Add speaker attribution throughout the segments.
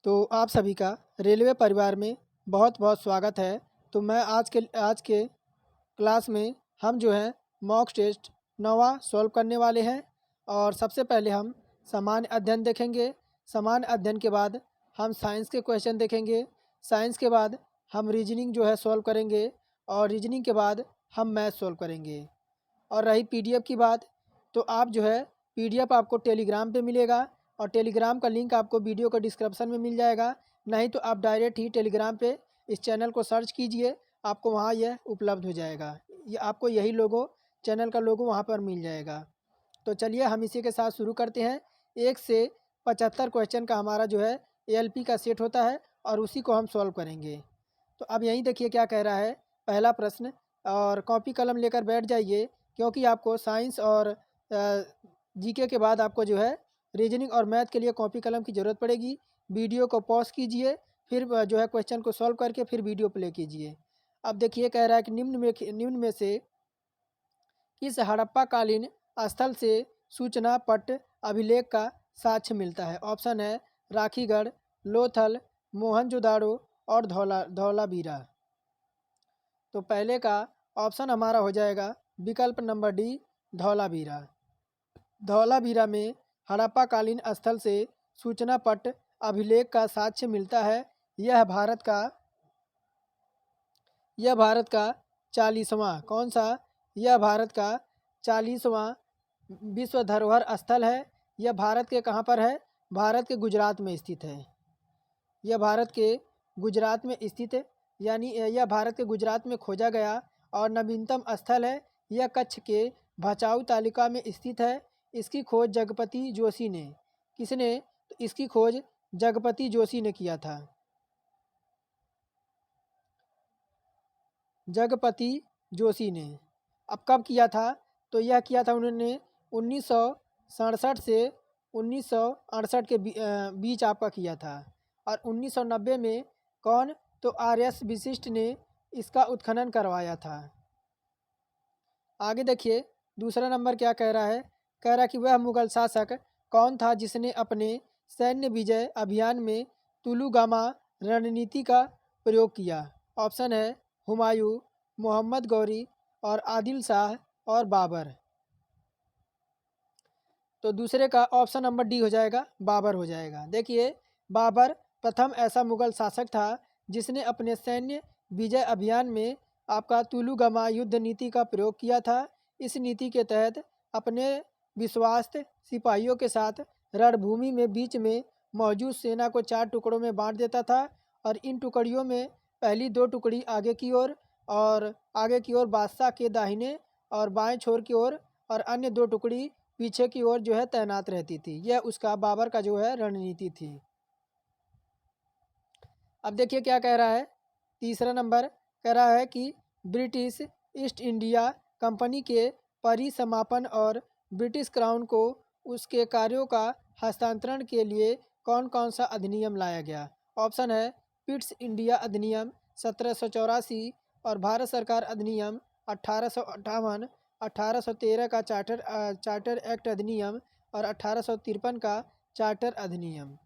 Speaker 1: तो आप सभी का रेलवे परिवार में बहुत बहुत स्वागत है। तो मैं आज के क्लास में हम जो है मॉक टेस्ट 9वां सॉल्व करने वाले हैं। और सबसे पहले हम सामान्य अध्ययन देखेंगे। सामान्य अध्ययन के बाद हम साइंस के क्वेश्चन देखेंगे। साइंस के बाद हम रीजनिंग जो है सॉल्व करेंगे और रीजनिंग के बाद हम मैथ सॉल्व करेंगे। और रही पीडीएफ की बात, तो आप जो है पीडीएफ आपको टेलीग्राम पे मिलेगा और टेलीग्राम का लिंक आपको वीडियो के डिस्क्रिप्शन में मिल जाएगा। नहीं तो आप डायरेक्ट ही टेलीग्राम पे इस चैनल को सर्च कीजिए, आपको वहाँ यह उपलब्ध हो जाएगा। ये आपको यही लोगो, चैनल का लोगो वहाँ पर मिल जाएगा। तो चलिए हम इसी के साथ शुरू करते हैं। 1 से 75 क्वेश्चन का हमारा जो है एएलपी का सेट होता है और उसी को हम सॉल्व करेंगे। तो अब यहीं देखिए क्या कह रहा है। पहला प्रश्न, और कॉपी कलम लेकर बैठ जाइए क्योंकि आपको साइंस और जीके के बाद आपको जो है रीजनिंग और मैथ के लिए कॉपी कलम की ज़रूरत पड़ेगी। वीडियो को पॉज कीजिए, फिर जो है क्वेश्चन को सॉल्व करके फिर वीडियो प्ले कीजिए। अब देखिए कह रहा है कि निम्न में से किस हड़प्पाकालीन स्थल से सूचना पट अभिलेख का साक्ष्य मिलता है। ऑप्शन है राखीगढ़, लोथल, मोहनजोदाड़ो और धौलावीरा। तो पहले का ऑप्शन हमारा हो जाएगा विकल्प नंबर डी, धौलावीरा। धौलावीरा में हड़प्पाकालीन स्थल से सूचना पट अभिलेख का साक्ष्य मिलता है। यह भारत का 40वां कौन सा यह भारत का 40वां विश्व धरोहर स्थल है। यह भारत के कहाँ पर है? भारत के गुजरात में स्थित है। यह भारत के गुजरात में स्थित है, यानी यह भारत के गुजरात में खोजा गया और नवीनतम स्थल है। यह कच्छ के भचाऊ तालुका में स्थित है। इसकी खोज जगपति जोशी ने किसने तो इसकी खोज जगपति जोशी ने किया था। जगपति जोशी ने अब कब किया था? तो यह किया था उन्होंने 1967 से 1968 के बीच आपका किया था। और 1990 में कौन? तो आर.एस. वशिष्ठ ने इसका उत्खनन करवाया था। आगे देखिए दूसरा नंबर क्या कह रहा है। कह रहा है कि वह मुगल शासक कौन था जिसने अपने सैन्य विजय अभियान में तुलुगामा रणनीति का प्रयोग किया। ऑप्शन है हुमायूं, मोहम्मद गौरी और आदिल शाह और बाबर। तो दूसरे का ऑप्शन नंबर डी हो जाएगा, बाबर हो जाएगा। देखिए बाबर प्रथम ऐसा मुगल शासक था जिसने अपने सैन्य विजय अभियान में आपका तुलुगामा युद्ध नीति का प्रयोग किया था। इस नीति के तहत अपने विश्वास्त सिपाहियों के साथ रणभूमि में बीच में मौजूद सेना को 4 टुकड़ों में बांट देता था और इन टुकड़ियों में पहली 2 टुकड़ी आगे की ओर बादशाह के दाहिने और बाएं छोर की ओर और अन्य 2 टुकड़ी पीछे की ओर जो है तैनात रहती थी। यह उसका बाबर का जो है रणनीति थी। अब देखिए क्या कह रहा है। तीसरा नंबर कह रहा है कि ब्रिटिश ईस्ट इंडिया कंपनी के परिसमापन और ब्रिटिश क्राउन को उसके कार्यों का हस्तांतरण के लिए कौन कौन सा अधिनियम लाया गया। ऑप्शन है पिट्स इंडिया अधिनियम 1784 और भारत सरकार अधिनियम 1858, 1813 का चार्टर एक्ट अधिनियम और 1853 का चार्टर अधिनियम।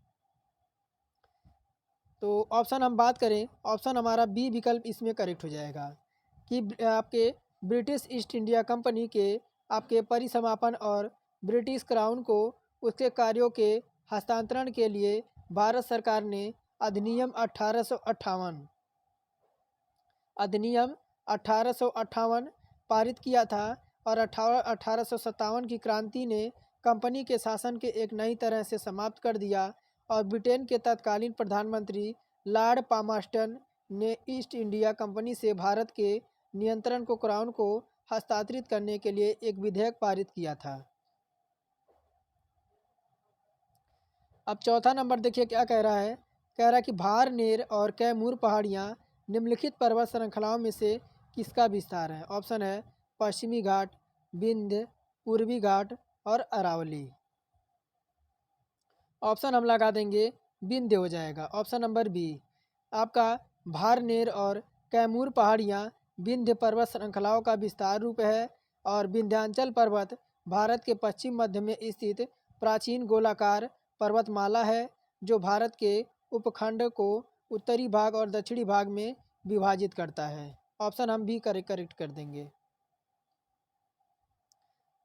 Speaker 1: तो ऑप्शन हम बात करें, ऑप्शन हमारा बी विकल्प इसमें करेक्ट हो जाएगा कि आपके ब्रिटिश ईस्ट इंडिया कंपनी के आपके परिसमापन और ब्रिटिश क्राउन को उसके कार्यों के हस्तांतरण के लिए भारत सरकार ने अधिनियम 1858 पारित किया था। और 1857 की क्रांति ने कंपनी के शासन के एक नई तरह से समाप्त कर दिया और ब्रिटेन के तत्कालीन प्रधानमंत्री लॉर्ड पामस्टन ने ईस्ट इंडिया कंपनी से भारत के नियंत्रण को क्राउन को हस्तांतरित करने के लिए एक विधेयक पारित किया था। अब चौथा नंबर देखिए क्या कह रहा है। कह रहा है कि भारनेर और कैमूर पहाड़ियाँ निम्नलिखित पर्वत श्रृंखलाओं में से किसका विस्तार है। ऑप्शन है पश्चिमी घाट, विंध्य, पूर्वी घाट और अरावली। ऑप्शन हम लगा देंगे विंध्य हो जाएगा, ऑप्शन नंबर बी। आपका भारनेर और कैमूर पहाड़ियाँ विंध्य पर्वत श्रृंखलाओं का विस्तार रूप है और विंध्याचल पर्वत भारत के पश्चिम मध्य में स्थित प्राचीन गोलाकार पर्वतमाला है जो भारत के उपखंड को उत्तरी भाग और दक्षिणी भाग में विभाजित करता है। ऑप्शन हम भी करेक्ट कर देंगे।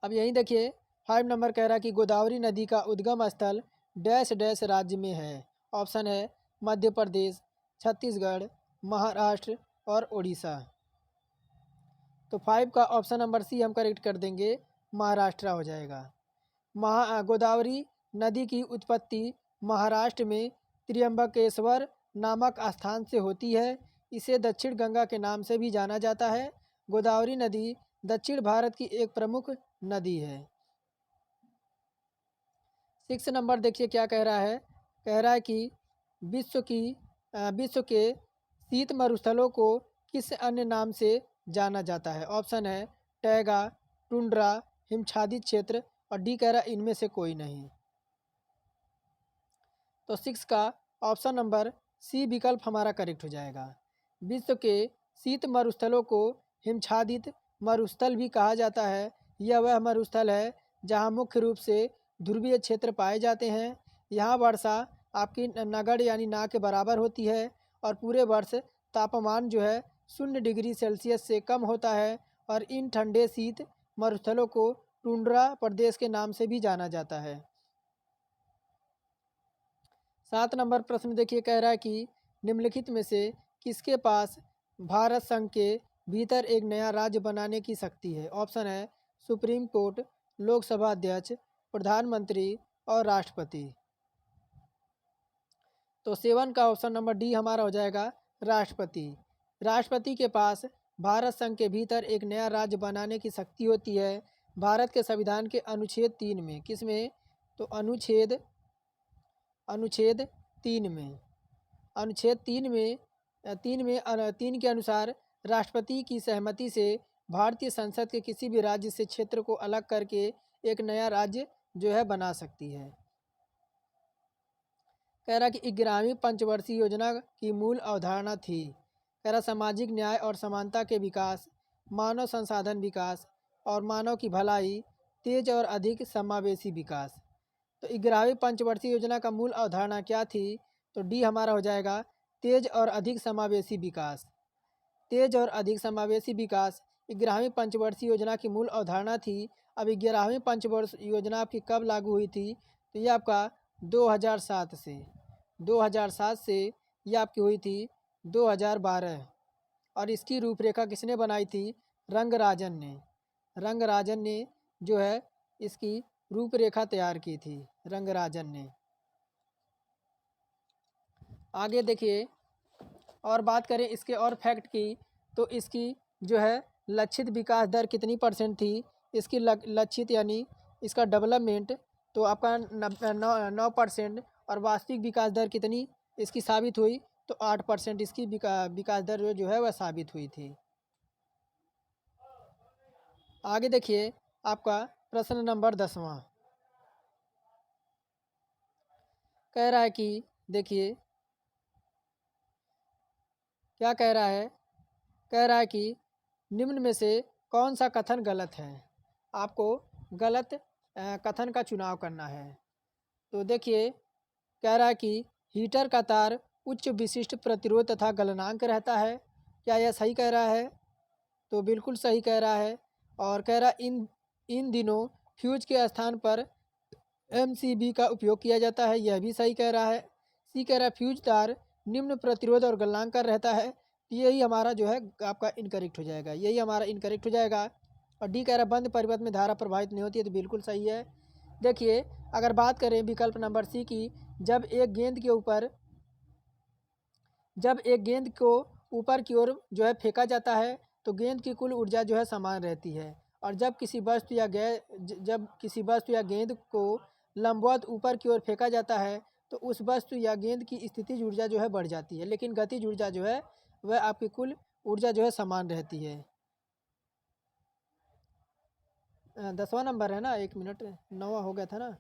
Speaker 1: अब यहीं देखिए 5 नंबर कह रहा है कि गोदावरी नदी का उद्गम स्थल डैश डैश राज्य में है। ऑप्शन है मध्य प्रदेश, छत्तीसगढ़, महाराष्ट्र और उड़ीसा। तो 5 का ऑप्शन नंबर सी हम करेक्ट कर देंगे, महाराष्ट्र हो जाएगा। गोदावरी नदी की उत्पत्ति महाराष्ट्र में त्र्यंबकेश्वर नामक स्थान से होती है। इसे दक्षिण गंगा के नाम से भी जाना जाता है। गोदावरी नदी दक्षिण भारत की एक प्रमुख नदी है। 6 नंबर देखिए क्या कह रहा है। कह रहा है कि विश्व के शीत मरुस्थलों को किस अन्य नाम से जाना जाता है। ऑप्शन है टैगा, टुंड्रा, हिमच्छादित क्षेत्र और डी कह रहा है इनमें से कोई नहीं। तो 6 का ऑप्शन नंबर सी विकल्प हमारा करेक्ट हो जाएगा। विश्व के शीत मरुस्थलों को हिमच्छादित मरुस्थल भी कहा जाता है। यह वह मरुस्थल है जहां मुख्य रूप से ध्रुवीय क्षेत्र पाए जाते हैं। यहाँ वर्षा आपकी नगण्य यानी ना के बराबर होती है और पूरे वर्ष तापमान जो है 0 डिग्री सेल्सियस से कम होता है और इन ठंडे शीत मरुस्थलों को टुंड्रा प्रदेश के नाम से भी जाना जाता है। 7 नंबर प्रश्न देखिए कह रहा है कि निम्नलिखित में से किसके पास भारत संघ के भीतर एक नया राज्य बनाने की शक्ति है। ऑप्शन है सुप्रीम कोर्ट, लोकसभा अध्यक्ष, प्रधानमंत्री और राष्ट्रपति। तो 7 का ऑप्शन नंबर डी हमारा हो जाएगा राष्ट्रपति। राष्ट्रपति के पास भारत संघ के भीतर एक नया राज्य बनाने की शक्ति होती है। भारत के संविधान के अनुच्छेद 3 में, किस में? तो अनुच्छेद 3 में, अनुच्छेद 3 के अनुसार राष्ट्रपति की सहमति से भारतीय संसद के किसी भी राज्य से क्षेत्र को अलग करके एक नया राज्य जो है बना सकती है। कह रहा कि 11वीं पंचवर्षीय योजना की मूल अवधारणा थी। कह रहा सामाजिक न्याय और समानता के विकास, मानव संसाधन विकास और मानव की भलाई, तेज और अधिक समावेशी विकास। तो 11वीं पंचवर्षीय योजना का मूल अवधारणा क्या थी? तो डी हमारा हो जाएगा तेज और अधिक समावेशी विकास। तेज और अधिक समावेशी विकास 11वीं पंचवर्षीय योजना की मूल अवधारणा थी। अब 11वीं पंचवर्ष योजना आपकी कब लागू हुई थी? तो ये आपका 2007 से ये आपकी हुई थी 2012 और इसकी रूपरेखा किसने बनाई थी? रंगराजन ने जो है इसकी रूपरेखा तैयार की थी, रंगराजन ने। आगे देखिए और बात करें इसके और फैक्ट की, तो इसकी जो है लक्षित विकास दर कितनी % थी? इसकी लक्षित यानी इसका डेवलपमेंट तो आपका 9% और वास्तविक विकास दर कितनी इसकी साबित हुई? तो 8% इसकी विकास दर जो है वह साबित हुई थी। आगे देखिए आपका प्रश्न नंबर 10वां कह रहा है कि देखिए क्या कह रहा है। कह रहा है कि निम्न में से कौन सा कथन गलत है? आपको गलत कथन का चुनाव करना है। तो देखिए कह रहा है कि हीटर का तार उच्च विशिष्ट प्रतिरोध तथा गलनांक रहता है। क्या यह सही कह रहा है? तो बिल्कुल सही कह रहा है। और कह रहा इन दिनों फ्यूज के स्थान पर MCB का उपयोग किया जाता है। यह भी सही कह रहा है। सी कह रहा है फ्यूज तार निम्न प्रतिरोध और गलनांक का रहता है। यही हमारा जो है आपका इनकरेक्ट हो जाएगा, यही हमारा इनकरेक्ट हो जाएगा। और डी कह रहा है बंद परिपथ में धारा प्रभावित नहीं होती है, तो बिल्कुल सही है। देखिए अगर बात करें विकल्प नंबर सी की, जब एक गेंद को ऊपर की ओर जो है फेंका जाता है तो गेंद की कुल ऊर्जा जो है समान रहती है। और जब किसी वस्तु या गेंद को लंबवत ऊपर की ओर फेंका जाता है तो उस वस्तु या गेंद की स्थितिज ऊर्जा जो है बढ़ जाती है, लेकिन गतिज ऊर्जा जो है वह आपकी कुल ऊर्जा जो है समान रहती है। 10वां नंबर है ना, 1 मिनट, 9वां हो गया था ना।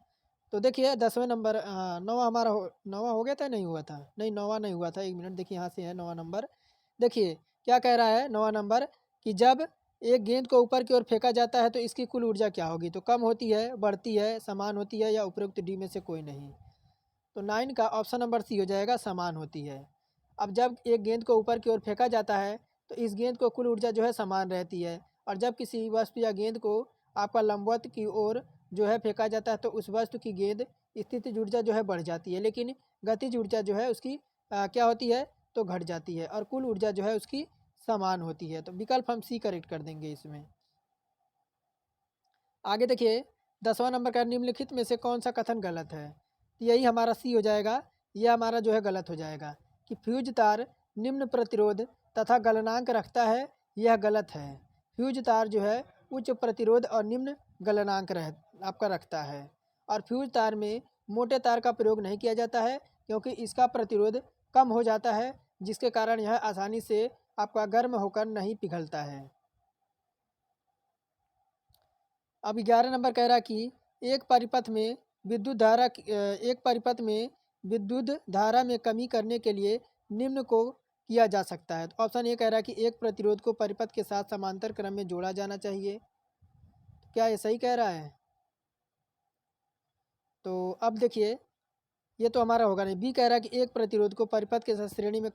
Speaker 1: तो देखिए 10वें नंबर 9वां हमारा 9वां हो गया था, नहीं हुआ था, नहीं 9वां नहीं हुआ था। 1 मिनट देखिए यहाँ से है 9वां नंबर। देखिए क्या कह रहा है 9वां नंबर कि जब एक गेंद को ऊपर की ओर फेंका जाता है तो इसकी कुल ऊर्जा क्या होगी? तो कम होती है, बढ़ती है, समान होती है या उपरोक्त डी में से कोई नहीं। तो 9 का ऑप्शन नंबर सी हो जाएगा, समान होती है। अब जब एक गेंद को ऊपर की ओर फेंका जाता है तो इस गेंद को कुल ऊर्जा जो है समान रहती है, और जब किसी वस्तु या गेंद को आपका लंबवत की ओर जो है फेंका जाता है तो उस वस्तु की गेंद स्थितिज ऊर्जा जो है बढ़ जाती है, लेकिन गतिज ऊर्जा जो है उसकी क्या होती है, तो घट जाती है, और कुल ऊर्जा जो है उसकी समान होती है। तो विकल्प हम सी करेक्ट कर देंगे इसमें। आगे देखिए 10वां नंबर का, निम्नलिखित में से कौन सा कथन गलत है। तो यही हमारा सी हो जाएगा, यह हमारा जो है गलत हो जाएगा कि फ्यूज तार निम्न प्रतिरोध तथा गलनांक रखता है, यह गलत है। फ्यूज तार जो है उच्च प्रतिरोध और निम्न गलनांक आपका रखता है, और फ्यूज तार में मोटे तार का प्रयोग नहीं किया जाता है क्योंकि इसका प्रतिरोध कम हो जाता है, जिसके कारण यह आसानी से आपका गर्म होकर नहीं पिघलता है। अब 11 नंबर कह रहा कि एक परिपथ में विद्युत धारा में कमी करने के लिए निम्न को किया जा सकता है। तो ऑप्शन ए कह रहा है कि एक प्रतिरोध को परिपथ के साथ समांतर क्रम में जोड़ा जाना चाहिए। क्या ये सही कह रहा है? तो अब देखिए ये तो हमारा होगा नहीं। बी कह रहा है कि एक प्रतिरोध को परिपथ के साथ श्रेणी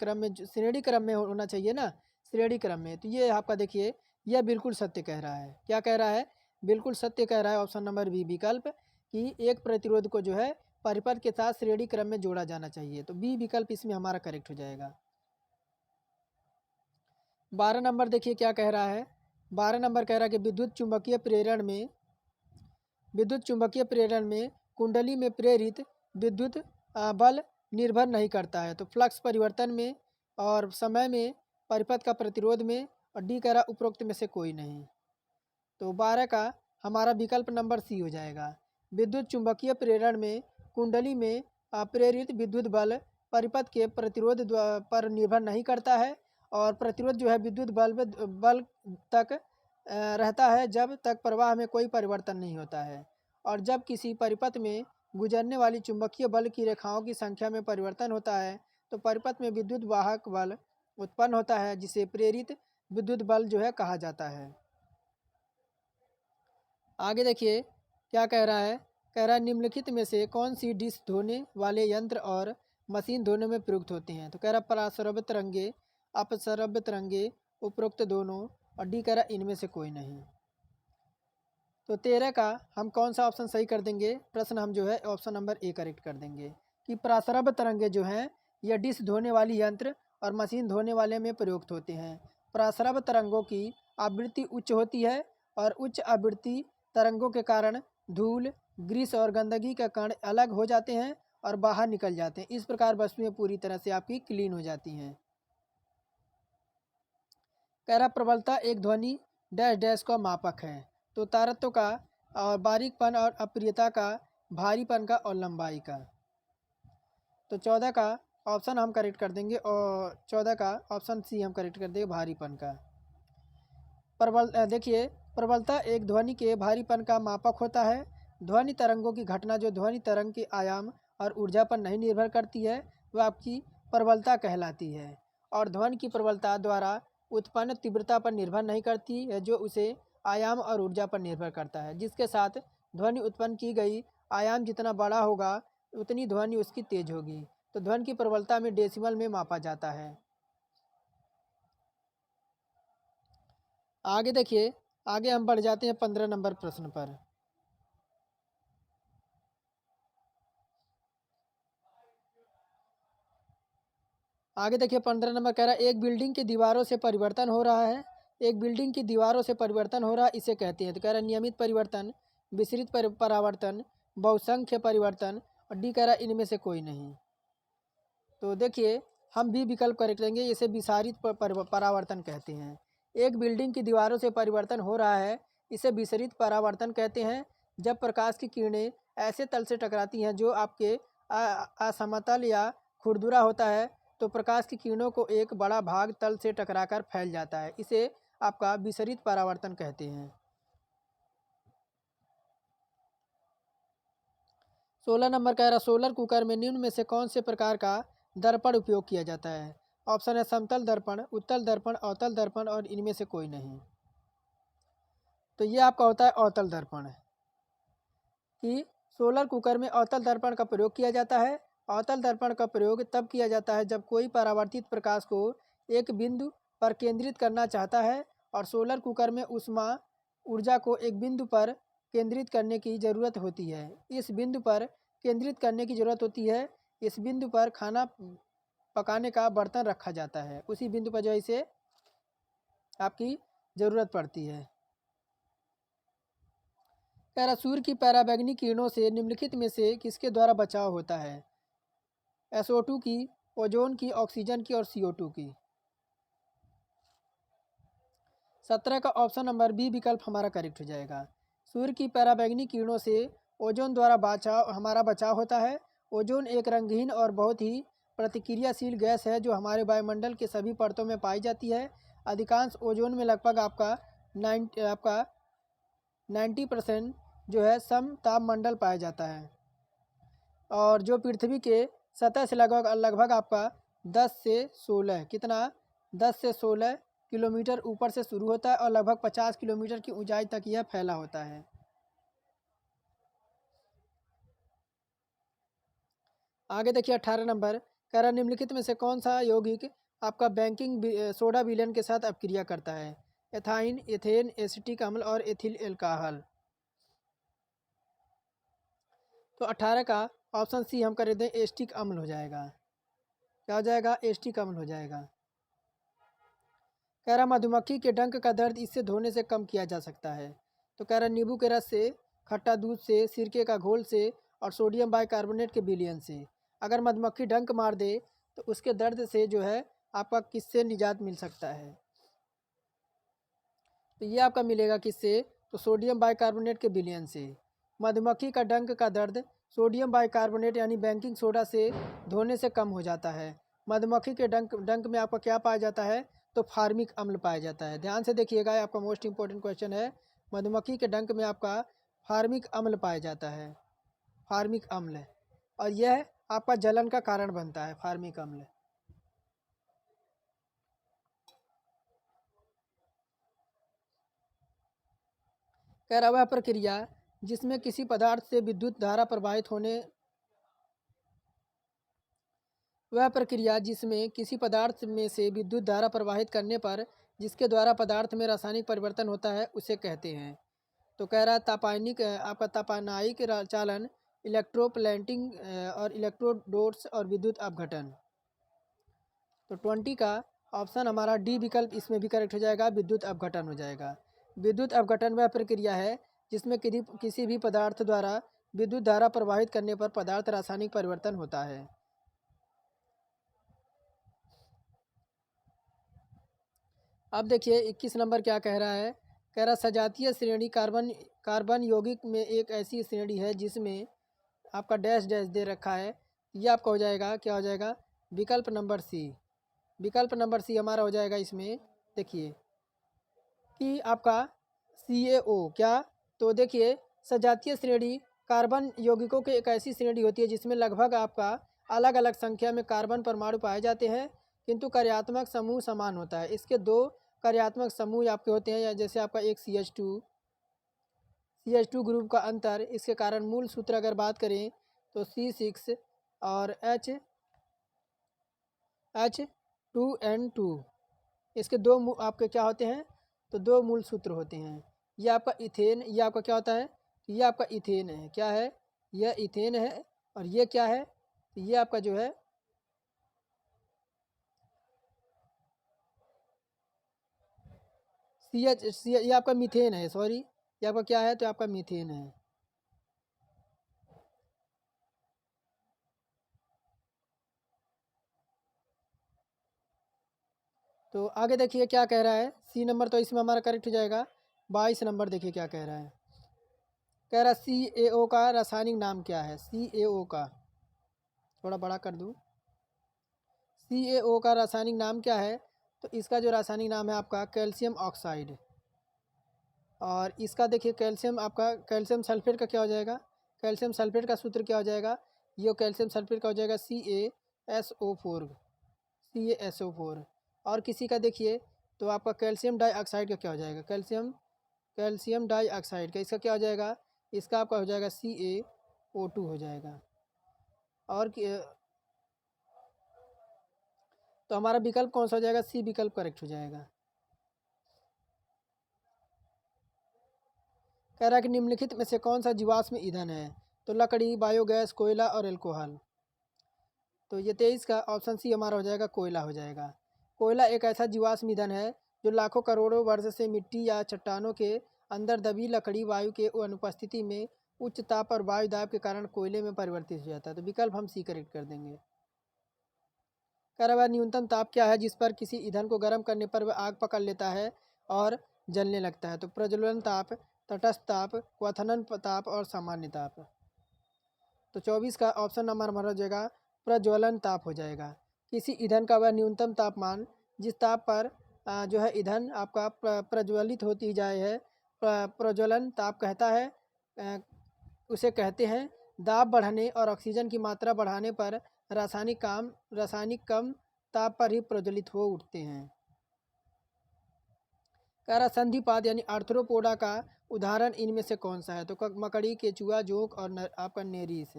Speaker 1: क्रम में होना चाहिए ना, श्रेणी क्रम में। तो ये आपका देखिए यह बिल्कुल सत्य कह रहा है। क्या कह रहा है? बिल्कुल सत्य कह रहा है ऑप्शन नंबर बी विकल्प, कि एक प्रतिरोध को जो है परिपथ के साथ श्रेणी क्रम में जोड़ा जाना चाहिए। तो बी विकल्प इसमें हमारा करेक्ट हो जाएगा। 12 नंबर देखिए क्या कह रहा है। 12 नंबर कह रहा है कि विद्युत चुंबकीय प्रेरण में कुंडली में प्रेरित विद्युत बल निर्भर नहीं करता है। तो फ्लक्स परिवर्तन में और समय में, परिपथ का प्रतिरोध में, और डी कह रहा उपरोक्त में से कोई नहीं। तो 12 का हमारा विकल्प नंबर सी हो जाएगा। विद्युत चुंबकीय प्रेरण में कुंडली में प्रेरित विद्युत बल परिपथ के प्रतिरोध पर निर्भर नहीं करता है, और प्रतिरोध जो है विद्युत बल तक रहता है जब तक प्रवाह में कोई परिवर्तन नहीं होता है, और जब किसी परिपथ में गुजरने वाली चुंबकीय बल की रेखाओं की संख्या में परिवर्तन होता है तो परिपथ में विद्युत वाहक बल उत्पन्न होता है, जिसे प्रेरित विद्युत बल जो है कहा जाता है। आगे देखिए क्या कह रहा है। कह रहा है निम्नलिखित में से कौन सी डिश धोने वाले यंत्र और मशीन धोने में प्रयुक्त होते हैं। तो कह रहा पराश्रव्य तरंगे, अपसरव्य तरंगे, उपरोक्त दोनों, और डी कह रहा इनमें से कोई नहीं। तो 13 का हम कौन सा ऑप्शन सही कर देंगे, प्रश्न हम जो है ऑप्शन नंबर ए करेक्ट कर देंगे कि पराश्रव्य तरंगे जो हैं यह डिश धोने वाली यंत्र और मशीन धोने वाले में प्रयुक्त होते हैं। पराश्रव्य तरंगों की आवृत्ति उच्च होती है, और उच्च आवृत्ति तरंगों के कारण धूल, ग्रीस और गंदगी के कण अलग हो जाते हैं और बाहर निकल जाते हैं। इस प्रकार वस्तुएं पूरी तरह से आपकी क्लीन हो जाती हैं। कह रहा प्रबलता एक ध्वनि डैश डैश का मापक है। तो तारत्व का, और बारीकपन और अप्रियता का, भारीपन का और लंबाई का। तो 14 का ऑप्शन हम करेक्ट कर देंगे, और 14 का ऑप्शन सी हम करेक्ट कर देंगे, भारीपन का। देखिए प्रबलता एक ध्वनि के भारीपन का मापक होता है। ध्वनि तरंगों की घटना जो ध्वनि तरंग के आयाम और ऊर्जा पर नहीं निर्भर करती है वह आपकी प्रबलता कहलाती है, और ध्वनि की प्रबलता द्वारा उत्पन्न तीव्रता पर निर्भर नहीं करती है, जो उसे आयाम और ऊर्जा पर निर्भर करता है। जिसके साथ ध्वनि उत्पन्न की गई आयाम जितना बड़ा होगा उतनी ध्वनि उसकी तेज होगी। तो ध्वनि की प्रबलता में डेसिमल में मापा जाता है। आगे देखिए, आगे हम बढ़ जाते हैं 15 नंबर प्रश्न पर। आगे देखिए 15 नंबर कह रहा है एक बिल्डिंग की दीवारों से परिवर्तन हो रहा है। एक बिल्डिंग की दीवारों से परिवर्तन हो रहा है, इसे कहते हैं। तो कह रहा है नियमित परिवर्तन, विसरित परावर्तन, बहुसंख्य परिवर्तन, और डी कह रहा है इनमें से कोई नहीं। तो देखिए हम भी विकल्प करेक्ट करेंगे, इसे विसारित परावर्तन कहते हैं। एक बिल्डिंग की दीवारों से परिवर्तन हो रहा है, इसे विसरित परावर्तन कहते हैं। जब प्रकाश की किरणें ऐसे तल से टकराती हैं जो आपके असमतल या खुरदुरा होता है, तो प्रकाश की किरणों को एक बड़ा भाग तल से टकराकर फैल जाता है, इसे आपका विसरित परावर्तन कहते हैं। 16 नंबर कह रहा सोलर कुकर में निम्न में से कौन से प्रकार का दर्पण उपयोग किया जाता है। ऑप्शन है समतल दर्पण, उत्तल दर्पण, अवतल दर्पण, और इनमें से कोई नहीं। तो ये आपका होता है अवतल दर्पण, कि सोलर कुकर में अवतल दर्पण का प्रयोग किया जाता है। अवतल दर्पण का प्रयोग तब किया जाता है जब कोई परावर्तित प्रकाश को एक बिंदु पर केंद्रित करना चाहता है और सोलर कुकर में ऊष्मा ऊर्जा को एक बिंदु पर केंद्रित करने की ज़रूरत होती है। इस बिंदु पर केंद्रित करने की ज़रूरत होती है। इस बिंदु पर खाना पकाने का बर्तन रखा जाता है, उसी बिंदु पर जो है इसे आपकी ज़रूरत पड़ती है। कह रहा सूर्य की पराबैंगनी किरणों से निम्नलिखित में से किसके द्वारा बचाव होता है? SO2 की, ओजोन की, ऑक्सीजन की और CO2 की। 17 का ऑप्शन नंबर बी विकल्प हमारा करेक्ट हो जाएगा। सूर्य की पराबैंगनी किरणों से ओजोन द्वारा हमारा बचाव होता है। ओजोन एक रंगहीन और बहुत ही प्रतिक्रियाशील गैस है जो हमारे वायुमंडल के सभी परतों में पाई जाती है। अधिकांश ओजोन में लगभग आपका 90% जो है समतापमंडल पाया जाता है और जो पृथ्वी के सतह से लगभग आपका 10 से 16 कितना 10 से 16 किलोमीटर ऊपर से शुरू होता है और लगभग 50 किलोमीटर की ऊंचाई तक यह फैला होता है। आगे देखिए 18 नंबर, कह रहा निम्नलिखित में से कौन सा यौगिक आपका बैंकिंग सोडा विलयन के साथ अपक्रिया करता है? एथाइन, एथेन, एसिटिक अम्ल और एथिल एल्कोहल। तो 18 का ऑप्शन सी हम कर दें, एस्टिक अम्ल हो जाएगा। क्या हो जाएगा? एस्टिक अम्ल हो जाएगा। कह रहा मधुमक्खी के डंक का दर्द इससे धोने से कम किया जा सकता है। तो कह रहा नींबू के रस से, खट्टा दूध से, सिरके का घोल से और सोडियम बाइकार्बोनेट के विलयन से। अगर मधुमक्खी डंक मार दे तो उसके दर्द से जो है आपका किससे निजात मिल सकता है? तो ये आपका मिलेगा किससे? तो सोडियम बाइकार्बोनेट के विलयन से। मधुमक्खी का डंक का दर्द सोडियम बाइकार्बोनेट यानी बेकिंग सोडा से धोने से कम हो जाता है। मधुमक्खी के डंक में आपका क्या पाया जाता है? तो फार्मिक अम्ल पाया जाता है। ध्यान से देखिएगा, आपका मोस्ट इंपॉर्टेंट क्वेश्चन है। मधुमक्खी के डंक में आपका फार्मिक अम्ल पाया जाता है, फार्मिक अम्ल, और यह आपका जलन का कारण बनता है फार्मिक अम्ल। कह रहा वह प्रक्रिया जिसमें किसी पदार्थ से विद्युत धारा प्रवाहित होने वह प्रक्रिया जिसमें किसी पदार्थ में से विद्युत धारा प्रवाहित करने पर जिसके द्वारा पदार्थ में रासायनिक परिवर्तन होता है उसे कहते हैं। तो कह रहा तापायनिक आपका तापानायिक चालन, इलेक्ट्रोप्लेटिंग और इलेक्ट्रोडोट्स और विद्युत अपघटन। तो 20 का ऑप्शन हमारा डी विकल्प इसमें भी करेक्ट हो जाएगा, विद्युत अपघटन हो जाएगा। विद्युत अपघटन वह प्रक्रिया है जिसमें किसी भी पदार्थ द्वारा विद्युत धारा प्रवाहित करने पर पदार्थ रासायनिक परिवर्तन होता है। अब देखिए 21 नंबर क्या कह रहा है? कह रहा सजातीय श्रेणी कार्बन यौगिक में एक ऐसी श्रेणी है जिसमें आपका डैश डैश दे रखा है। ये आपका हो जाएगा, क्या हो जाएगा? विकल्प नंबर सी। विकल्प नंबर सी हमारा हो जाएगा इसमें। देखिए कि आपका CaO क्या? तो देखिए सजातीय श्रेणी कार्बन यौगिकों की एक ऐसी श्रेणी होती है जिसमें लगभग आपका अलग अलग संख्या में कार्बन परमाणु पाए जाते हैं किंतु कार्यात्मक समूह समान होता है। इसके दो कार्यात्मक समूह आपके होते हैं, या जैसे आपका एक CH2 ग्रुप का अंतर, इसके कारण मूल सूत्र अगर बात करें तो C6 और H2N2, इसके दो आपके क्या होते हैं? तो दो मूल सूत्र होते हैं। ये आपका इथेन, ये आपका क्या होता है? ये आपका इथेन है। क्या है? यह इथेन है। और ये क्या है? तो ये आपका जो है ये आपका मीथेन है। सॉरी, ये आपका क्या है? तो आपका मीथेन है। तो आगे देखिए क्या कह रहा है। सी नंबर तो इसमें हमारा करेक्ट हो जाएगा। 22 नंबर देखिए क्या कह रहा है। कह रहा CaO का रासायनिक नाम क्या है? CaO का, थोड़ा बड़ा कर दूँ। CaO का रासायनिक नाम क्या है? तो इसका जो रासायनिक नाम है आपका कैल्शियम ऑक्साइड। और इसका देखिए कैल्शियम, आपका कैल्शियम सल्फेट का क्या हो जाएगा? कैल्शियम सल्फेट का सूत्र क्या हो जाएगा? ये कैल्शियम सल्फेट का हो जाएगा CaSO4। और किसी का देखिए तो आपका कैल्शियम डाइऑक्साइड का क्या हो जाएगा? कैल्शियम डाइऑक्साइड का इसका क्या हो जाएगा? इसका आपका हो जाएगा CaO2 हो जाएगा। और तो हमारा विकल्प कौन सा हो जाएगा? सी विकल्प करेक्ट हो जाएगा। कह रहा है कि निम्नलिखित में से कौन सा जीवाश्म ईंधन है? तो लकड़ी, बायोगैस, कोयला और अल्कोहल। तो ये 23 का ऑप्शन सी हमारा हो जाएगा, कोयला हो जाएगा। कोयला एक ऐसा जीवाश्म ईंधन है जो लाखों करोड़ों वर्ष से मिट्टी या चट्टानों के अंदर दबी लकड़ी वायु के अनुपस्थिति में उच्च ताप और वायु दाब के कारण कोयले में परिवर्तित हो जाता है। तो विकल्प हम सी करेक्ट कर देंगे। कह रहा है न्यूनतम ताप क्या है जिस पर किसी ईंधन को गर्म करने पर वह आग पकड़ लेता है और जलने लगता है? तो प्रज्वलन ताप, तटस्थ ताप, क्वथनन ताप और सामान्य ताप। तो 24 का ऑप्शन नंबर हमारा हो जाएगा, प्रज्वलन ताप हो जाएगा। किसी ईंधन का वह न्यूनतम तापमान जिस ताप पर जो है ईंधन आपका प्रज्वलित होती जाए है, प्रज्वलन ताप कहता है। उसे कहते हैं दाब बढ़ने और ऑक्सीजन की मात्रा बढ़ाने पर रासायनिक कम ताप पर ही प्रज्वलित हो उठते हैं। कह रहा संधिपाद यानी आर्थ्रोपोडा का उदाहरण इनमें से कौन सा है? तो मकड़ी, केचुआ, जोंक और आपका नेरीस।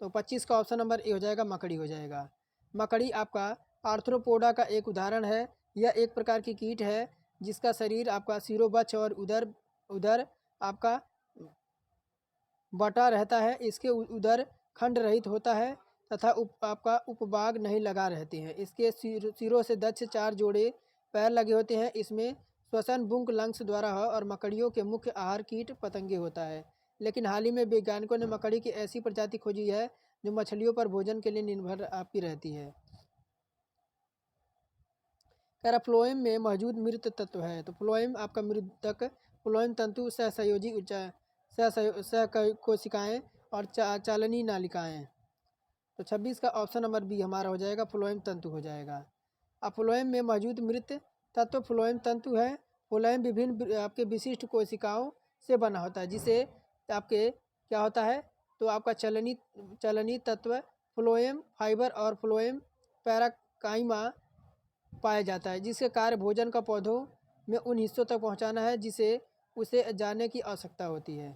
Speaker 1: तो 25 का ऑप्शन नंबर ए हो जाएगा, मकड़ी हो जाएगा। मकड़ी आपका आर्थ्रोपोडा का एक उदाहरण है। यह एक प्रकार की कीट है जिसका शरीर आपका सिरोबच्छ और उदर उदर आपका बटा रहता है। इसके उदर खंड रहित होता है तथा आपका उपबाग नहीं लगा रहते हैं। इसके सिरों से दक्ष 4 जोड़े पैर लगे होते हैं। इसमें श्वसन बुंक लंग्स द्वारा है और मकड़ियों के मुख्य आहार कीट पतंगे होता है। लेकिन हाल ही में वैज्ञानिकों ने मकड़ी की ऐसी प्रजाति खोजी है जो मछलियों पर भोजन के लिए निर्भर आपकी रहती है। कह रहा फ्लोएम में मौजूद मृत तत्व है। तो फ्लोएम आपका मृतक फ्लोएम तंतु सहसंयोजी सह कोशिकाएँ और चालनी नालिकाएँ। तो 26 का ऑप्शन नंबर बी हमारा हो जाएगा, फ्लोएम तंतु हो जाएगा। अब फ्लोएम में मौजूद मृत तत्व फ्लोएम तंतु है। फ्लोएम विभिन्न आपके विशिष्ट कोशिकाओं से बना होता है जिसे आपके क्या होता है? तो आपका चलनी तत्व फ्लोएम फाइबर और फ्लोएम पैराकाइमा पाया जाता है जिसके कार्य भोजन का पौधों में उन हिस्सों तक पहुंचाना है जिसे उसे जाने की आवश्यकता होती है।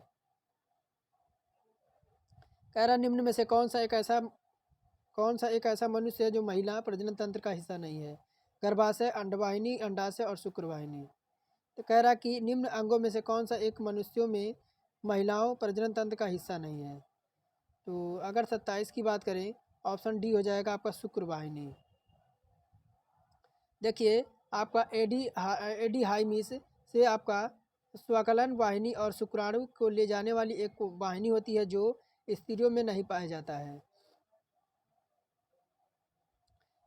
Speaker 1: कह रहा निम्न में से कौन सा एक ऐसा मनुष्य है जो महिला प्रजनन तंत्र का हिस्सा नहीं है? गर्भाशय, अंडवाहिनी, अंडाशय और शुक्रवाहिनी। तो कह रहा कि निम्न अंगों में से कौन सा एक मनुष्यों में महिलाओं प्रजनन तंत्र का हिस्सा नहीं है? तो अगर 27 की बात करें, ऑप्शन डी हो जाएगा आपका, शुक्रवाहिनी। देखिए आपका एडी हाइमिस से आपका स्वकलन वाहिनी और शुक्राणु को ले जाने वाली एक वाहिनी होती है जो स्त्रियों में नहीं पाया जाता है।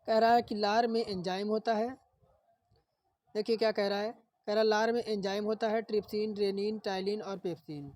Speaker 1: कह रहा है कि लार में एंजाइम होता है। देखिए क्या कह रहा है, कह रहा लार में एंजाइम होता है, ट्रिप्सिन, रेनिन, टाइलिन और पेप्सिन।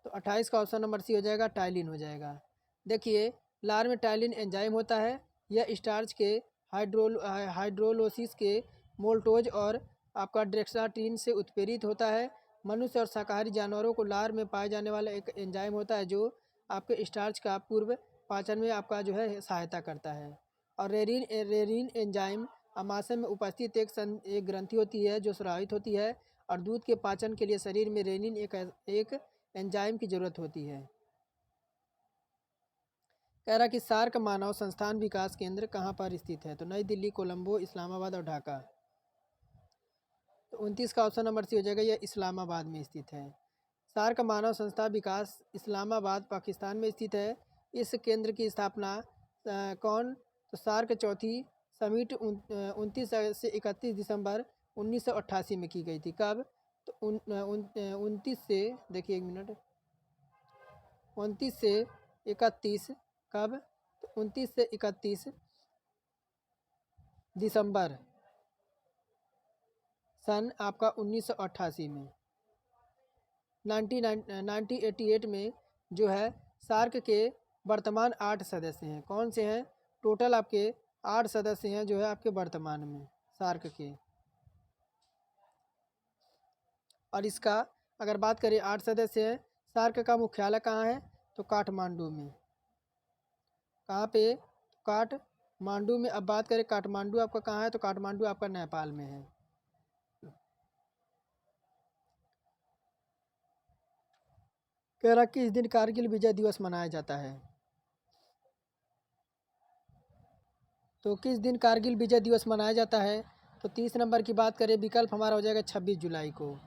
Speaker 1: तो 28 का ऑप्शन नंबर सी हो जाएगा, टाइलिन हो जाएगा। देखिए लार में टाइलिन एंजाइम होता है। यह स्टार्च के हाइड्रोलोसिस के मोल्टोज और आपका डेक्साट्रिन से उत्प्रेरित होता है। मनुष्य और शाकाहारी जानवरों को लार में पाए जाने वाला एक एंजाइम होता है जो आपके स्टार्च का पूर्व पाचन में आपका जो है सहायता करता है। और रेरिन एंजाइम आमाशय में उपस्थित एक ग्रंथि होती है जो स्रावित होती है और दूध के पाचन के लिए शरीर में रेनिन एक एंजाइम की जरूरत होती है। कह रहा कि सार्क मानव संस्थान विकास केंद्र कहाँ पर स्थित है? तो नई दिल्ली, कोलंबो, इस्लामाबाद और ढाका। तो 29 का ऑप्शन नंबर सी हो जाएगा, यह इस्लामाबाद में स्थित है। सार्क मानव संस्था विकास इस्लामाबाद पाकिस्तान में स्थित है। इस केंद्र की स्थापना कौन? तो सार्क चौथी समिट 29 से 31 दिसंबर 1988 में की गई थी। कब? तो 29 से, देखिए एक मिनट, 29 से 31, कब? तो 29 से 31 दिसंबर सन आपका 1988 में। 1988 में जो है सार्क के वर्तमान 8 सदस्य हैं। कौन से हैं? टोटल आपके 8 सदस्य हैं जो है आपके वर्तमान में सार्क के। और इसका अगर बात करें 8 सदस्य हैं, सार्क का मुख्यालय कहाँ है? तो काठमांडू में। कहाँ पे? काठमांडू में। अब बात करें काठमांडू आपका कहाँ है? तो काठमांडू आपका नेपाल में है। कह रहा किस दिन कारगिल विजय दिवस मनाया जाता है। तो किस दिन कारगिल विजय दिवस मनाया जाता है, तो 30 नंबर की बात करें, विकल्प हमारा हो जाएगा 26 जुलाई को।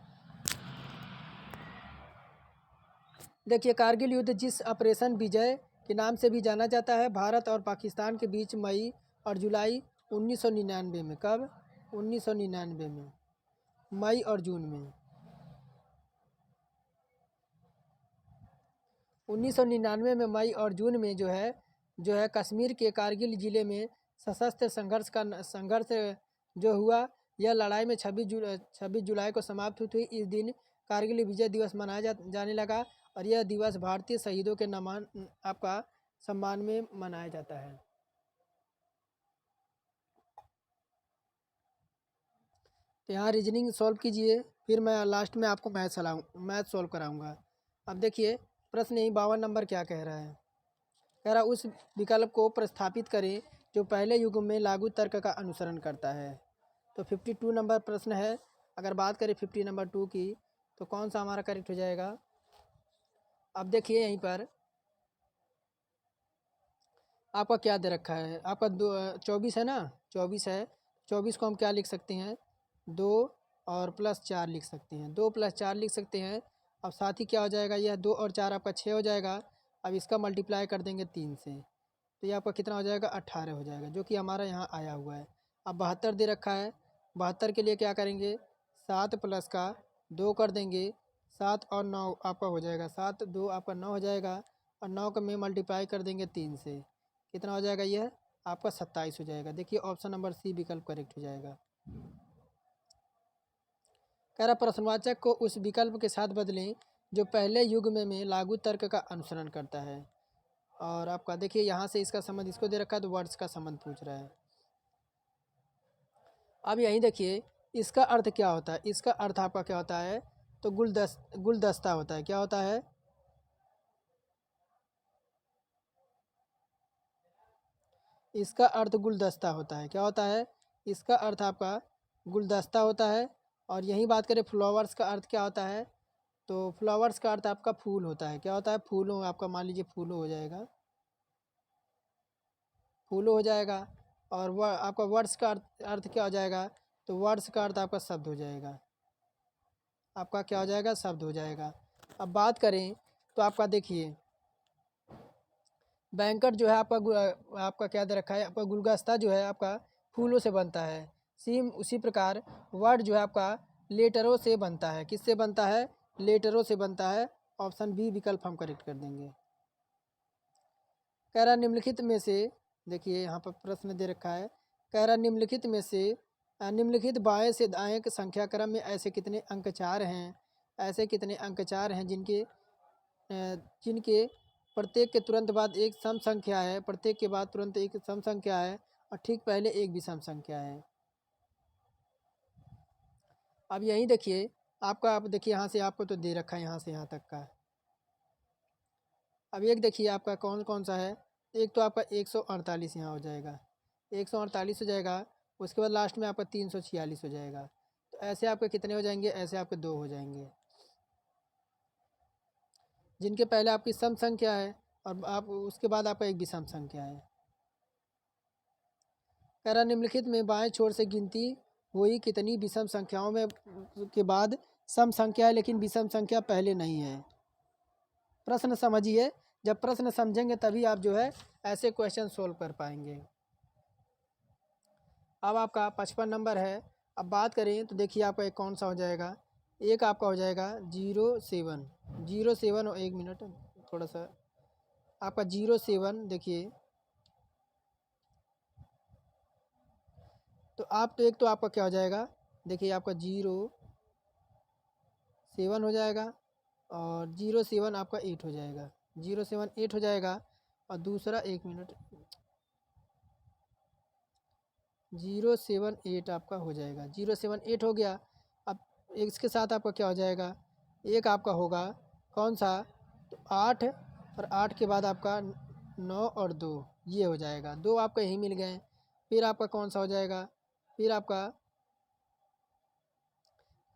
Speaker 1: देखिए, कारगिल युद्ध जिस ऑपरेशन विजय के नाम से भी जाना जाता है, भारत और पाकिस्तान के बीच मई और जुलाई 1999 में, कब, 1999 में, मई और जून में, 1999 में मई और जून में जो है कश्मीर के कारगिल ज़िले में सशस्त्र संघर्ष जो हुआ, यह लड़ाई में 26 जुलाई को समाप्त हुई थी। इस दिन कारगिल विजय दिवस मनाया जाने लगा और यह दिवस भारतीय शहीदों के आपका सम्मान में मनाया जाता है। तो यहाँ रीजनिंग सॉल्व कीजिए, फिर मैं लास्ट में आपको मैथ सॉल्व कराऊंगा। अब देखिए प्रश्न यही 52 नंबर क्या कह रहा है। कह रहा उस विकल्प को प्रस्थापित करें जो पहले युग में लागू तर्क का अनुसरण करता है। तो 52 नंबर प्रश्न है। अगर बात करें 50 नंबर 2 की, तो कौन सा हमारा करेक्ट हो जाएगा। अब देखिए यहीं पर आपका क्या दे रखा है, आपका 24 है ना, 24 है। 24 को हम क्या लिख सकते हैं, 2 और +4 लिख सकते हैं, 2 + 4 लिख सकते हैं। अब साथ ही क्या हो जाएगा, यह 2 और 4 आपका 6 हो जाएगा। अब इसका मल्टीप्लाई कर देंगे 3 से, तो ये आपका कितना हो जाएगा, 18 हो जाएगा, जो कि हमारा यहाँ आया हुआ है। अब 72 दे रखा है, 72 के लिए क्या करेंगे, 7 प्लस का 2 कर देंगे, 7 और 9 आपका हो जाएगा, 7 2 आपका 9 हो जाएगा, और 9 का में मल्टीप्लाई कर देंगे 3 से, कितना हो जाएगा, यह आपका 27 हो जाएगा। देखिए ऑप्शन नंबर सी विकल्प करेक्ट हो जाएगा। कह रहा प्रश्नवाचक को उस विकल्प के साथ बदलें जो पहले युग में लागू तर्क का अनुसरण करता है। और आपका देखिए यहाँ से इसका संबंध इसको दे रखा है, तो वर्ड्स का संबंध पूछ रहा है। अब यहीं देखिए इसका अर्थ क्या होता है, इसका अर्थ आपका क्या होता है, तो गुलदस्ता होता है। क्या होता है, इसका अर्थ गुलदस्ता होता है। क्या होता है, इसका अर्थ आपका गुलदस्ता होता है। और यही बात करें फ्लावर्स का अर्थ क्या होता है, तो फ्लावर्स का अर्थ आपका फूल होता है। क्या होता है, फूलों, आपका मान लीजिए फूलों हो जाएगा, फूलों हो जाएगा। और वह आपका वर्ड्स का अर्थ क्या हो जाएगा, तो वर्ड्स का अर्थ आपका शब्द हो जाएगा, आपका क्या हो जाएगा, शब्द हो जाएगा। अब बात करें तो आपका देखिए बैंकर जो है आपका क्या दे रखा है, आपका गुलदस्ता जो है आपका फूलों से बनता है। सेम उसी प्रकार वर्ड जो है आपका लेटरों से बनता है। किससे बनता है, लेटरों से बनता है। ऑप्शन बी विकल्प हम करेक्ट कर देंगे। कह रहा निम्नलिखित में से, देखिए यहाँ पर प्रश्न दे रखा है, कह रहा निम्नलिखित में से निम्नलिखित बाएं से दाएं के संख्या क्रम में ऐसे कितने अंक 4 हैं, ऐसे कितने अंक 4 हैं जिनके प्रत्येक के तुरंत बाद एक सम संख्या है, प्रत्येक के बाद तुरंत एक सम संख्या है, और ठीक पहले एक विषम संख्या है। अब यहीं देखिए आपका, आप देखिए यहाँ से आपको तो दे रखा है यहाँ से यहाँ तक का। अब एक देखिए आपका कौन कौन सा है, एक तो आपका 148 यहाँ हो जाएगा, 148 हो जाएगा। उसके बाद लास्ट में आपका 346 हो जाएगा। तो ऐसे आपके कितने हो जाएंगे, ऐसे आपके 2 हो जाएंगे, जिनके पहले आपकी सम संख्या है और आप उसके बाद आपका एक विषम संख्या है। कह रहा निम्नलिखित में बाएं छोर से गिनती हुई कितनी विषम संख्याओं में के बाद सम संख्या है लेकिन विषम संख्या पहले नहीं है। प्रश्न समझिए, जब प्रश्न समझेंगे तभी आप जो है ऐसे क्वेश्चन सोल्व कर पाएंगे। अब आपका 55 नंबर है। अब बात करें तो देखिए आपका एक कौन सा हो जाएगा, एक आपका हो जाएगा 07 और 1 मिनट थोड़ा सा आपका 07। देखिए तो आप तो एक तो आपका क्या हो जाएगा, देखिए आपका 07 हो जाएगा, और 07 आपका 8 हो जाएगा, 07 8 हो जाएगा। और दूसरा 1 मिनट 078 आपका हो जाएगा, 078 हो गया। अब इसके साथ आपका क्या हो जाएगा, एक आपका होगा कौन सा, तो 8, और 8 के बाद आपका 9 और 2, ये हो जाएगा, 2 आपका यहीं मिल गए। फिर आपका कौन सा हो जाएगा, फिर आपका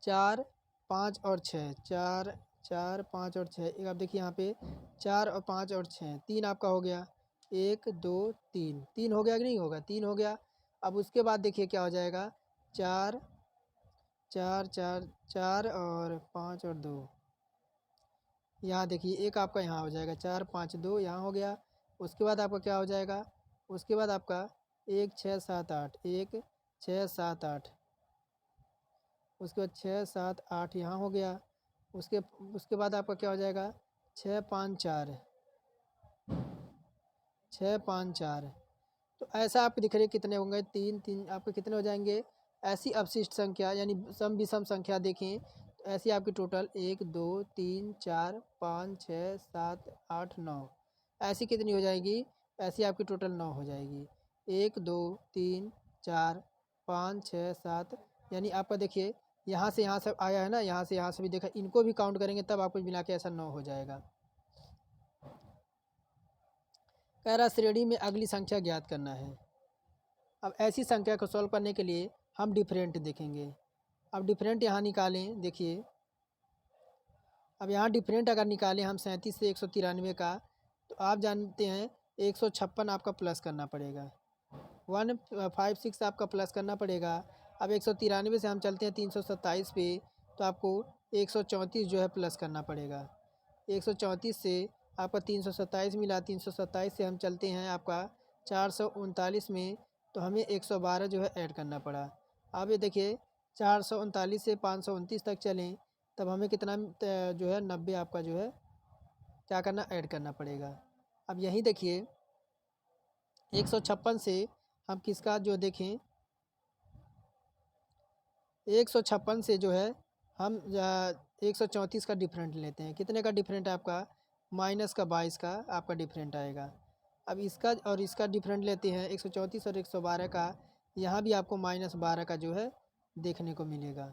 Speaker 1: 4 5 और 6, 4 4 5 और 6, एक आप देखिए यहाँ पे 4 और 5 और 6, 3 आपका हो गया, 1 2 3, 3 हो गया कि नहीं होगा, 3 हो गया। अब उसके बाद देखिए क्या हो जाएगा, 4 4 4 4 और 5 और 2, यहाँ देखिए एक आपका यहाँ हो जाएगा, 4 5 2 यहाँ हो गया। उसके बाद आपका क्या हो जाएगा, उसके बाद आपका 1 6 7 8, 1 6 7 8, उसके बाद 6 7 8 यहाँ हो गया। उसके उसके बाद आपका क्या हो जाएगा, 6 5 4, 6 5 4। तो ऐसा आपको दिख रही है कितने होंगे, 3 3 आपके कितने हो जाएंगे। ऐसी अवशिष्ट संख्या यानी सम विषम संख्या देखें तो ऐसी आपकी टोटल 1 2 3 4 5 6 7 8 9, ऐसी कितनी हो जाएगी, ऐसी आपकी टोटल 9 हो जाएगी। 1 2 3 4 5 6 7, यानी आपका देखिए यहाँ से यहाँ सब आया है ना, यहाँ से भी देखा, इनको भी काउंट करेंगे तब आपको मिला के ऐसा 9 हो जाएगा। कह रहा श्रेणी में अगली संख्या ज्ञात करना है। अब ऐसी संख्या को सॉल्व करने के लिए हम डिफरेंट देखेंगे। अब डिफरेंट यहाँ निकालें, देखिए अब यहाँ डिफरेंट अगर निकालें हम 37 से 193 का, तो आप जानते हैं 156 आपका प्लस करना पड़ेगा, 156 आपका प्लस करना पड़ेगा। अब 193 से हम चलते हैं 327 पे, तो आपको 134 जो है प्लस करना पड़ेगा। 134 से आपका 327 मिला, 327 से हम चलते हैं आपका 439 में, तो हमें 112 जो है ऐड करना पड़ा। अब ये देखिए 439 से 529 तक चलें, तब हमें कितना जो है 90 आपका जो है क्या करना, ऐड करना पड़ेगा। अब यहीं देखिए 156 से हम किसका जो देखें, 156 से जो है हम 134 का डिफरेंट लेते हैं। कितने का डिफरेंट है आपका, माइनस का 22 का आपका डिफरेंट आएगा। अब इसका और इसका डिफरेंट लेते हैं 134 और 112 का, यहाँ भी आपको -12 का जो है देखने को मिलेगा।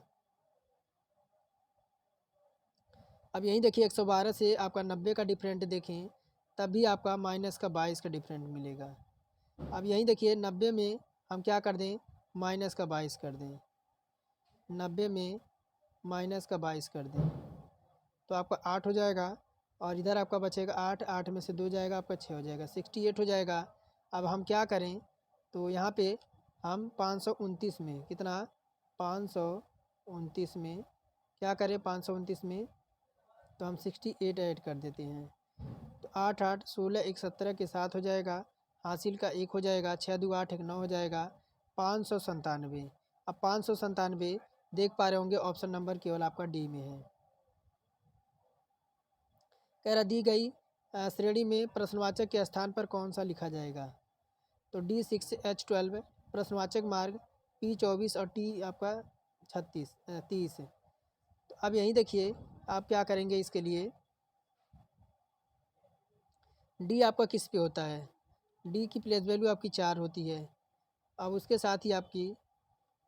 Speaker 1: अब यहीं देखिए 112 से आपका 90 का डिफरेंट देखें, तब भी आपका -22 का डिफरेंट मिलेगा। अब यहीं देखिए 90 में हम क्या कर दें, -22 कर दें, 90 में -22 कर दें, तो आपका 8 हो जाएगा। और इधर आपका बचेगा 8, 8 में से 2 जाएगा आपका 6 हो जाएगा, 68 हो जाएगा। अब हम क्या करें, तो यहाँ पे हम 529 में कितना, 529 में क्या करें, 529 में तो हम 68 ऐड कर देते हैं, तो 8 8 16 1 17 के साथ हो जाएगा, हासिल का 1 हो जाएगा, 6 2 8 1 9 हो जाएगा, 597। अब 597 देख पा रहे होंगे ऑप्शन नंबर केवल आपका डी में है। कह रहा दी गई श्रेणी में प्रश्नवाचक के स्थान पर कौन सा लिखा जाएगा, तो D6 H12 प्रश्नवाचक मार्ग, P24 और T आपका 30। तो अब यहीं देखिए आप क्या करेंगे, इसके लिए डी आपका किस पे होता है, डी की प्लेस वैल्यू आपकी 4 होती है। अब उसके साथ ही आपकी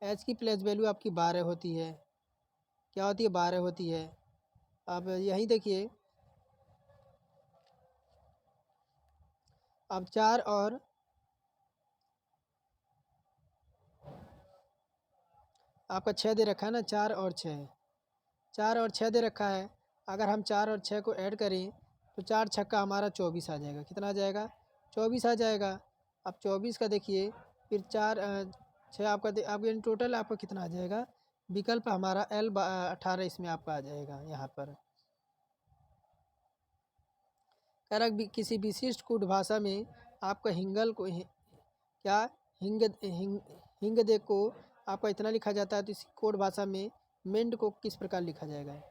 Speaker 1: एच की प्लेस वैल्यू आपकी 12 होती है, क्या होती है, 12 होती है। अब यहीं देखिए अब 4 और आपका 6 दे रखा है ना, 4 और 6, 4 और 6 दे रखा है। अगर हम 4 और 6 को ऐड करें तो 4 छक्का हमारा 24 आ जाएगा, कितना आ जाएगा, 24 आ जाएगा। अब 24 का देखिए फिर 4 6 आपका आप यानी टोटल आपका कितना आ जाएगा, विकल्प हमारा L 18 इसमें आपका आ जाएगा। यहाँ पर कह रहा किसी विशिष्ट कूट भाषा में आपका हिंगल को क्या हिंग दे को आपका इतना लिखा जाता है, तो इसी कोड भाषा में मेंड को किस प्रकार लिखा जाएगा।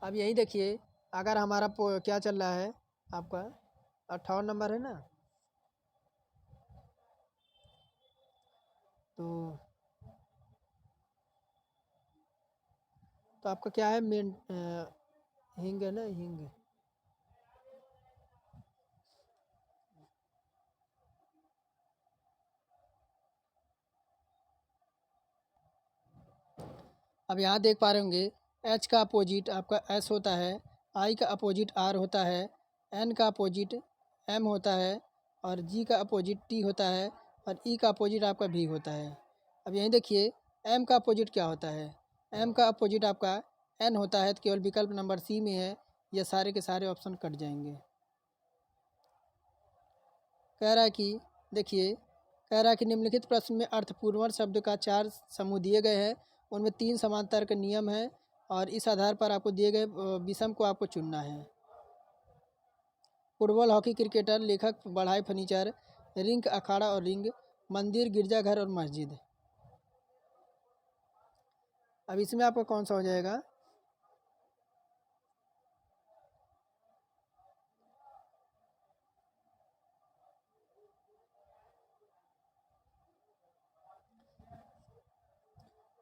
Speaker 1: अब यही देखिए अगर हमारा क्या चल रहा है आपका 58 नंबर है ना, तो आपका क्या है, मेन हिंग है ना, हिंग। अब यहाँ देख पा रहे होंगे एच का अपोजिट आपका एस होता है, आई का अपोजिट आर होता है, एन का अपोजिट एम होता है, और जी का अपोजिट टी होता है, और ई का अपोजिट आपका भी होता है। अब यहीं देखिए एम का अपोजिट क्या होता है, एम का अपोजिट आपका एन होता है, तो केवल विकल्प नंबर सी में है, ये सारे के सारे ऑप्शन कट जाएंगे। कह रहा है कि देखिए, कह रहा है कि निम्नलिखित प्रश्न में अर्थपूर्ण शब्द का 4 समूह दिए गए हैं, उनमें 3 समांतर के नियम हैं और इस आधार पर आपको दिए गए विषम को आपको चुनना है। फुटबॉल, हॉकी, क्रिकेटर, लेखक, बढ़ाई, फर्नीचर, रिंग, अखाड़ा और रिंग, मंदिर, गिरजाघर और मस्जिद। अब इसमें आपका कौन सा हो जाएगा?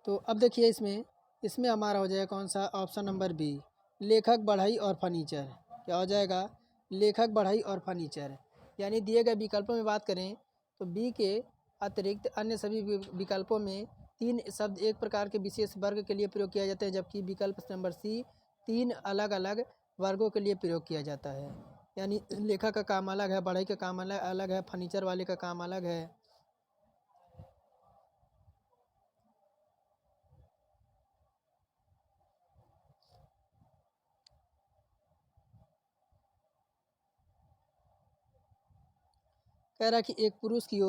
Speaker 1: तो अब देखिए, इसमें इसमें हमारा हो जाएगा कौन सा? ऑप्शन नंबर बी, लेखक, बढ़ई और फर्नीचर। क्या हो जाएगा? लेखक, बढ़ई और फर्नीचर। यानी दिए गए विकल्पों में बात करें तो बी के अतिरिक्त अन्य सभी विकल्पों में 3 शब्द एक प्रकार के विशेष वर्ग के लिए प्रयोग किया जाता है, जबकि विकल्प नंबर सी 3 अलग अलग वर्गों के लिए प्रयोग किया जाता है। यानी लेखक का काम अलग है, बढ़ई का काम अलग अलग है, फर्नीचर वाले का काम अलग है। कह रहा कि एक पुरुष की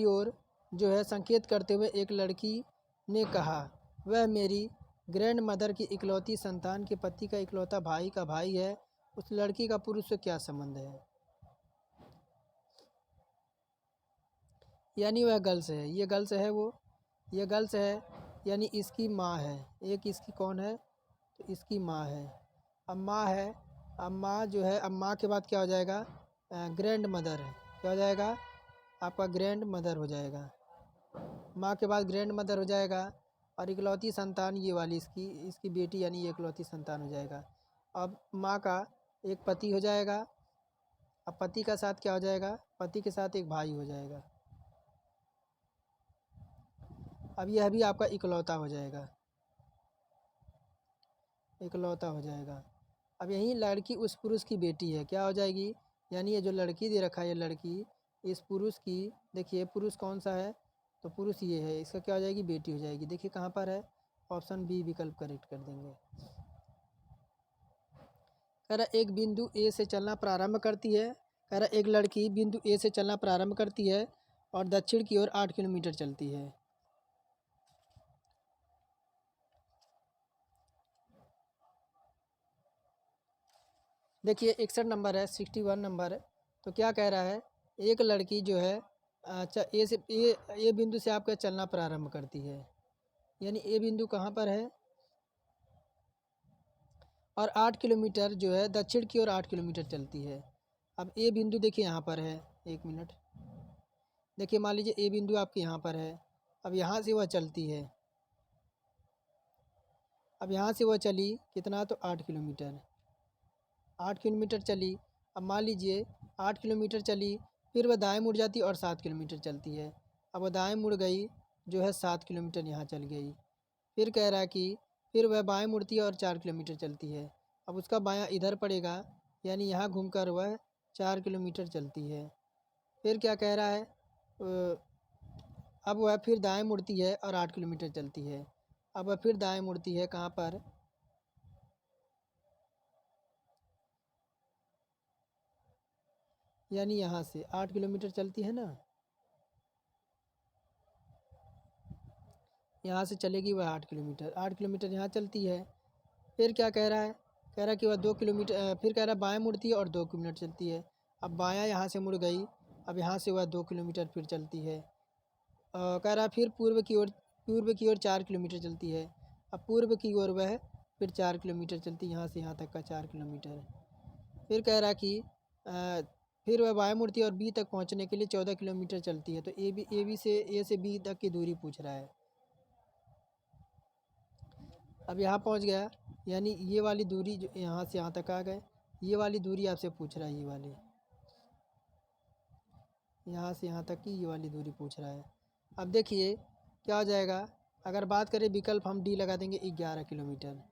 Speaker 1: ओर जो है संकेत करते हुए एक लड़की ने कहा, वह मेरी ग्रैंड मदर की इकलौती संतान के पति का इकलौता भाई का भाई है। उस लड़की का पुरुष से क्या संबंध है? यानी वह गर्ल्स है, ये गर्ल्स है, ये गर्ल्स है, यानी इसकी माँ है। एक इसकी कौन है? तो इसकी माँ है। अब माँ है, अब माँ जो है, अब माँ के बाद क्या हो जाएगा? ग्रैंड मदर है। क्या हो जाएगा? आपका ग्रैंड मदर हो जाएगा। माँ के बाद ग्रैंड मदर हो जाएगा और इकलौती संतान ये वाली इसकी इसकी बेटी, यानी ये इकलौती संतान हो जाएगा। अब माँ का एक पति हो जाएगा। अब पति का साथ क्या हो जाएगा? पति के साथ एक भाई हो जाएगा। अब यह भी आपका इकलौता हो जाएगा, इकलौता हो जाएगा। अब यही लड़की उस पुरुष की बेटी है, क्या हो जाएगी? यानी ये जो लड़की दे रखा है, ये लड़की इस पुरुष की, देखिए पुरुष कौन सा है? तो पुरुष ये है, इसका क्या हो जाएगी? बेटी हो जाएगी। देखिए कहाँ पर है? ऑप्शन बी विकल्प करेक्ट कर देंगे। कह रहा एक बिंदु ए से चलना प्रारंभ करती है। कह रहा एक लड़की बिंदु ए से चलना प्रारंभ करती है और दक्षिण की ओर 8 किलोमीटर चलती है। देखिए 61 नंबर है, 61 नंबर है। तो क्या कह रहा है? एक लड़की जो है, अच्छा ए बिंदु से आपका चलना प्रारंभ करती है, यानी ए बिंदु कहाँ पर है? और 8 किलोमीटर जो है दक्षिण की ओर 8 किलोमीटर चलती है। अब ए बिंदु देखिए यहाँ पर है, एक मिनट, देखिए मान लीजिए ए बिंदु आपके यहाँ पर है। अब यहाँ से वह चलती है, अब यहाँ से वह चली कितना? तो 8 किलोमीटर, 8 किलोमीटर चली। अब मान लीजिए 8 किलोमीटर चली, फिर वह दाएं मुड़ जाती और 7 किलोमीटर चलती है। अब वह दाएं मुड़ गई, जो है 7 किलोमीटर यहाँ चल गई। फिर कह रहा है कि फिर वह बाएं मुड़ती है और 4 किलोमीटर चलती है। अब उसका बायां इधर पड़ेगा, यानी यहाँ घूमकर वह 4 किलोमीटर चलती है। फिर क्या कह रहा है? अब वह फिर दाएं मुड़ती है और 8 किलोमीटर चलती है। अब वह फिर दाएं मुड़ती है, कहाँ पर? यानी यहाँ से 8 किलोमीटर चलती है ना, यहाँ से चलेगी वह 8 किलोमीटर, 8 किलोमीटर यहाँ चलती है। फिर क्या कह रहा है? कह रहा है कि वह 2 किलोमीटर, फिर कह रहा है बाएं मुड़ती है और 2 किलोमीटर चलती है। अब बायां यहाँ से मुड़ गई, अब यहाँ से वह 2 किलोमीटर फिर चलती है। कह रहा है फिर पूर्व की ओर 4 किलोमीटर चलती है। अब पूर्व की ओर वह फिर 4 किलोमीटर चलती है, यहाँ से यहाँ तक का 4 किलोमीटर। फिर कह रहा कि अ, फिर वह बाएं मुड़ती है और बी तक पहुँचने के लिए 14 किलोमीटर चलती है। तो ए से बी तक की दूरी पूछ रहा है। अब यहाँ पहुँच गया, यानी ये वाली दूरी जो यहाँ से यहाँ तक आ गए, ये वाली दूरी आपसे पूछ रहा है, ये वाली, यहाँ से यहाँ तक की ये वाली दूरी पूछ रहा है। अब देखिए क्या हो जाएगा? अगर बात करें विकल्प, हम डी लगा देंगे 11 किलोमीटर,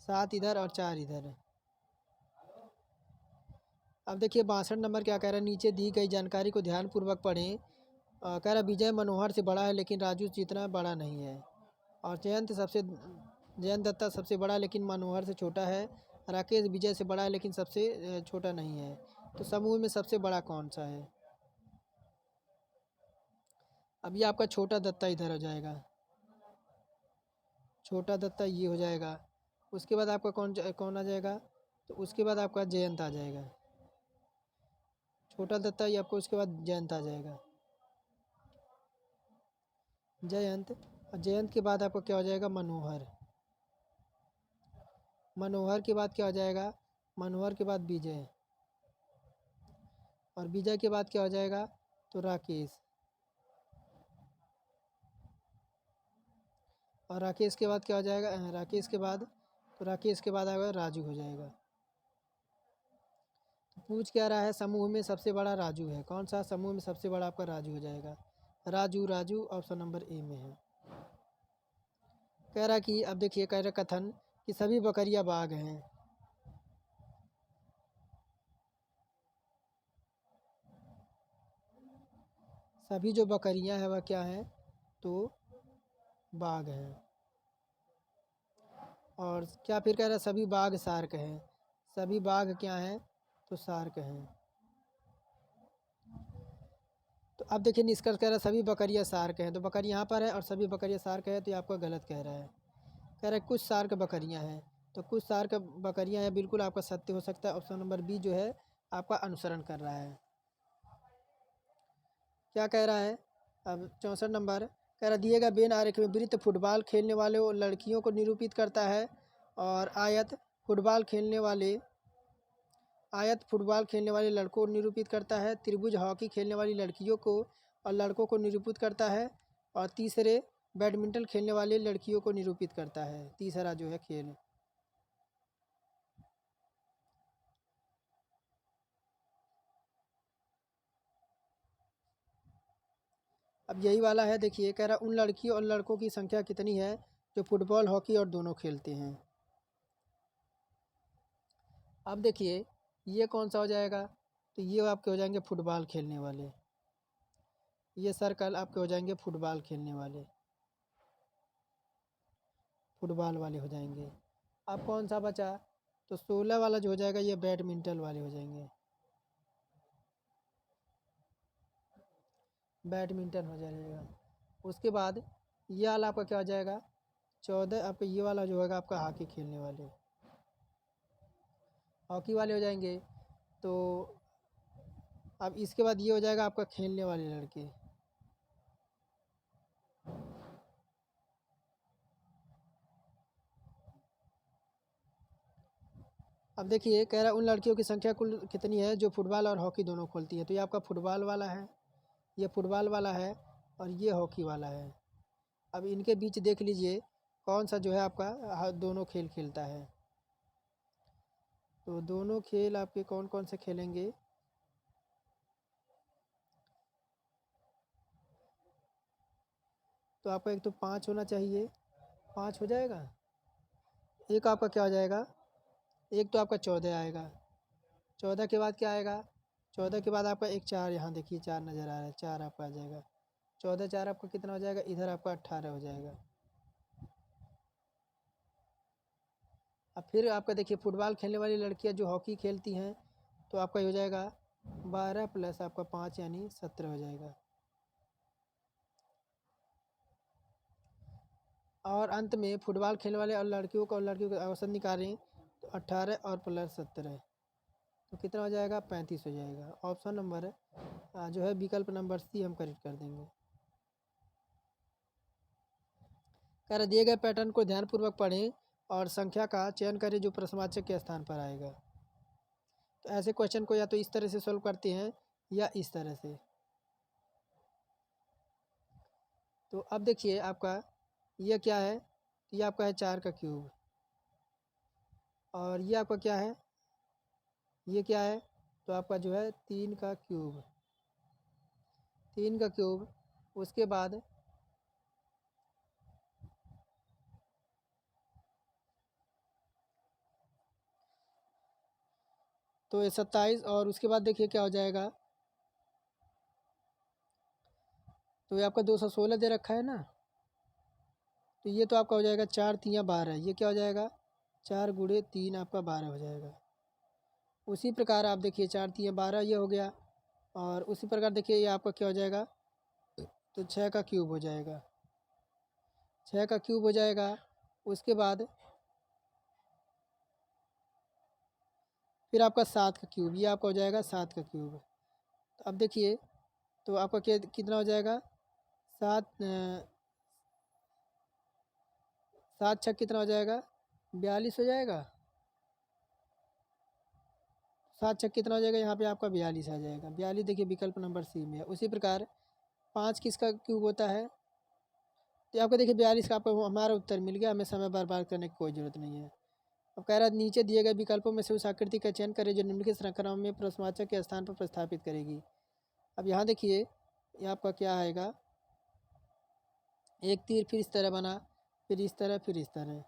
Speaker 1: 7 इधर और 4 इधर। अब देखिए 62 नंबर क्या कह रहा है? नीचे दी गई जानकारी को ध्यानपूर्वक पढ़ें कह रहा विजय मनोहर से बड़ा है लेकिन राजू जितना बड़ा नहीं है। और जयंत दत्ता सबसे बड़ा लेकिन मनोहर से छोटा है। राकेश विजय से बड़ा है लेकिन सबसे छोटा नहीं है। तो समूह में सबसे बड़ा कौन सा है? अब ये आपका छोटा दत्ता इधर हो जाएगा, छोटा दत्ता ये हो जाएगा। उसके बाद आपका कौन आ जाएगा? तो उसके बाद आपका जयंत आ जाएगा। छोटा दत्ता ये आपको, उसके बाद जयंत आ जाएगा, जयंत। और जयंत के बाद आपको क्या हो जाएगा? मनोहर। मनोहर के बाद क्या हो जाएगा? मनोहर के बाद विजय। और विजय के बाद क्या हो जाएगा? तो राकेश। और राकेश के बाद क्या हो जाएगा? राकेश के बाद, तो राकेश के बाद आएगा राजू हो जाएगा। तो पूछ क्या रहा है? समूह में सबसे बड़ा राजू है। कौन सा समूह में सबसे बड़ा? आपका राजू हो जाएगा। Raju, Raju option number A में है। कह रहा कि अब देखिए, कह रहा कथन कि सभी बकरियां बाघ हैं। सभी जो बकरियां हैं वह क्या हैं? तो बाघ हैं। और क्या फिर कह रहा सभी बाघ शार्क हैं। सभी बाघ क्या हैं? तो शार्क हैं। तो अब देखिए निष्कर्ष कह रहा है सभी बकरियां शार्क हैं। तो बकरी यहाँ पर है और सभी बकरियां शार्क है, तो ये आपका गलत कह रहा है। कह रहा है कुछ शार्क बकरियां हैं। तो कुछ शार्क बकरियां हैं, बिल्कुल आपका सत्य हो सकता है। ऑप्शन नंबर बी जो है आपका अनुसरण कर रहा है। क्या कह रहा है? अब 64 नंबर कह रहा दिए गए बेन आरेख में वृत्त फुटबॉल खेलने वाले लड़कियों को निरूपित करता है, और आयत फुटबॉल खेलने वाले लड़कों को निरूपित करता है। त्रिभुज हॉकी खेलने वाली लड़कियों को और लड़कों को निरूपित करता है। और तीसरे बैडमिंटन खेलने वाले लड़कियों को निरूपित करता है। तीसरा जो है खेल। अब यही वाला है। देखिए कह रहा उन लड़कियों और लड़कों की संख्या कितनी है जो फुटबॉल हॉकी और दोनों खेलते हैं। अब देखिए ये कौन सा हो जाएगा? तो ये आपके हो जाएंगे फुटबॉल खेलने वाले। ये सर्कल आपके हो जाएंगे फुटबॉल खेलने वाले, फुटबॉल वाले हो जाएंगे। अब कौन सा बचा? तो 16 वाला जो हो जाएगा ये बैडमिंटन वाले हो जाएंगे, बैडमिंटन हो जाएगा। उसके बाद ये वाला आपका क्या हो जाएगा? 14 आपका ये वाला जो होगा आपका हॉकी खेलने वाले, हॉकी वाले हो जाएंगे। तो अब इसके बाद ये हो जाएगा आपका खेलने वाले लड़के। अब देखिए कह रहा है उन लड़कियों की संख्या कुल कितनी है जो फुटबॉल और हॉकी दोनों खोलती है। तो ये आपका फुटबॉल वाला है, ये फुटबॉल वाला है, और ये हॉकी वाला है। अब इनके बीच देख लीजिए कौन सा जो है आपका दोनों खेल खेलता है। तो दोनों खेल आपके कौन कौन से खेलेंगे? तो आपका एक तो 5 होना चाहिए, 5 हो जाएगा। एक आपका क्या हो जाएगा? एक तो आपका 14 आएगा। 14 के बाद क्या आएगा? 14 के बाद आपका एक 4, यहाँ देखिए 4 नज़र आ रहा है, 4 आपका आ जाएगा। 14 4 आपका कितना हो जाएगा? इधर आपका 18 हो जाएगा। अब फिर आपका देखिए फुटबॉल खेलने वाली लड़कियां जो हॉकी खेलती हैं, तो आपका हो जाएगा 12 प्लस आपका 5 यानी 17 हो जाएगा। और अंत में फुटबॉल खेलने वाले और लड़कियों का औसत निकालें तो 18 और प्लस 17, तो कितना हो जाएगा? 35 हो जाएगा। ऑप्शन नंबर जो है विकल्प नंबर सी हम करेक्ट कर देंगे। कह रहे दिए गए पैटर्न को ध्यानपूर्वक पढ़ें और संख्या का चयन करें जो प्रश्नवाचक के स्थान पर आएगा। तो ऐसे क्वेश्चन को या तो इस तरह से सॉल्व करते हैं या इस तरह से। तो अब देखिए आपका ये क्या है? ये आपका है 4 का क्यूब। और ये आपका क्या है? ये क्या है? तो आपका जो है 3 का क्यूब, 3 का क्यूब। उसके बाद तो ये 27, और उसके बाद देखिए क्या हो जाएगा? तो ये आपका 216 दे रखा है ना, तो ये तो आपका हो जाएगा 4 तियाँ 12, ये क्या हो जाएगा 4 गुणे 3 आपका 12 हो जाएगा। उसी प्रकार आप देखिए 4 तियाँ 12 ये हो गया, और उसी प्रकार देखिए ये आपका क्या हो जाएगा, तो 6 का क्यूब हो जाएगा, 6 का क्यूब हो जाएगा। उसके बाद फिर आपका 7 का क्यूब, ये आपका हो जाएगा 7 का क्यूब। तो अब देखिए तो आपका क्या कितना हो जाएगा, 7 7 छः कितना हो जाएगा 42 हो जाएगा, 7 छः कितना हो जाएगा यहाँ पे आपका 42 आ जाएगा। 42 देखिए विकल्प नंबर सी में है। उसी प्रकार 5 किसका क्यूब होता है, तो आपको देखिए 42 का आपको हमारा उत्तर मिल गया, हमें समय बर्बाद करने की कोई ज़रूरत नहीं है। अब कह रहा है नीचे दिए गए विकल्पों में से उस आकृति का चयन करें जो निम्नलिखित श्रृंखला में प्रश्नवाचक के स्थान पर प्रस्थापित करेगी। अब यहाँ देखिए ये आपका क्या आएगा, एक तीर फिर इस तरह बना, फिर इस तरह, फिर इस तरह,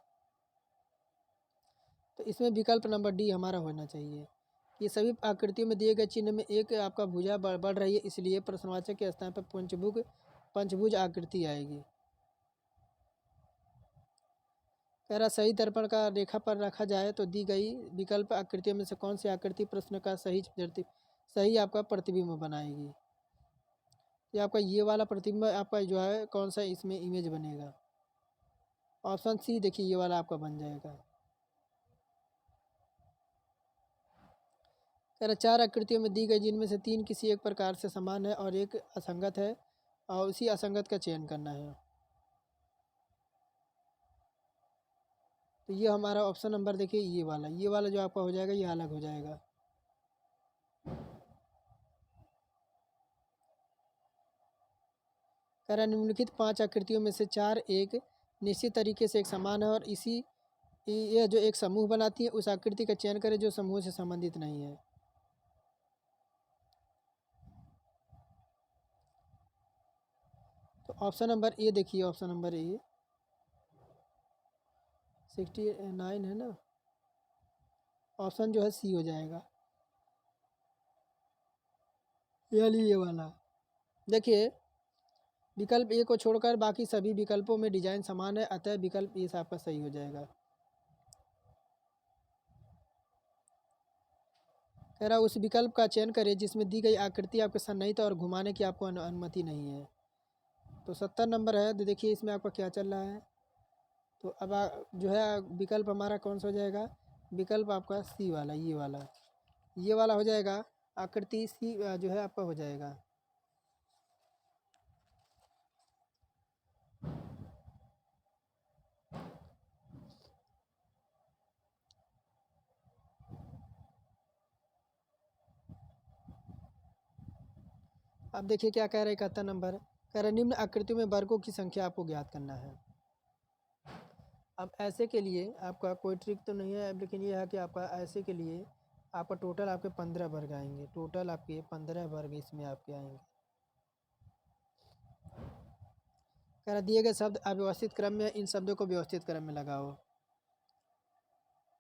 Speaker 1: तो इसमें विकल्प नंबर डी हमारा होना चाहिए। ये सभी आकृतियों में दिए गए चिन्ह में एक आपका भुजा बढ़ रही है, इसलिए प्रश्नवाचक के स्थान पर पंचभुज आकृति आएगी। कह रहा सही दर्पण का रेखा पर रखा जाए तो दी गई विकल्प आकृतियों में से कौन सी आकृति प्रश्न का सही आपका प्रतिबिंब बनाएगी। ये आपका ये वाला प्रतिबिंब आपका जो है कौन सा इसमें इमेज बनेगा, ऑप्शन सी देखिए ये वाला आपका बन जाएगा। कह रहा 4 आकृतियों में दी गई जिनमें से 3 किसी एक प्रकार से समान है और एक असंगत है, और उसी असंगत का चयन करना है। तो ये हमारा ऑप्शन नंबर देखिए ये वाला जो आपका हो जाएगा ये अलग हो जाएगा। कह रहा निम्नलिखित 5 आकृतियों में से 4 एक निश्चित तरीके से एक समान है और इसी ये जो एक समूह बनाती है, उस आकृति का चयन करें जो समूह से संबंधित नहीं है। तो ऑप्शन नंबर ए देखिए, ऑप्शन नंबर ए 69 है ना, ऑप्शन जो है सी हो जाएगा, ये वाला। देखिए विकल्प ए को छोड़कर बाकी सभी विकल्पों में डिजाइन समान है, अतः विकल्प ए आपका सही हो जाएगा। कह रहा उस विकल्प का चयन करें जिसमें दी गई आकृति आपके सन्निहित और घुमाने की आपको अनुमति नहीं है। तो 70 नंबर है, तो देखिए इसमें आपका क्या चल रहा है। तो अब जो है विकल्प हमारा कौन सा हो जाएगा, विकल्प आपका सी वाला, ये वाला हो जाएगा, आकृति सी जो है आपका हो जाएगा। अब देखिए क्या कह रहा है 71 नंबर, कह रहा निम्न आकृतियों में वर्गों की संख्या आपको ज्ञात करना है। अब ऐसे के लिए आपका कोई ट्रिक तो नहीं है, लेकिन ये है कि आपका ऐसे के लिए आपका टोटल आपके 15 वर्ग आएंगे, टोटल आपके 15 वर्ग इसमें आपके आएंगे। कह रहा दिए गए शब्द अव्यवस्थित क्रम में, इन शब्दों को व्यवस्थित क्रम में लगाओ।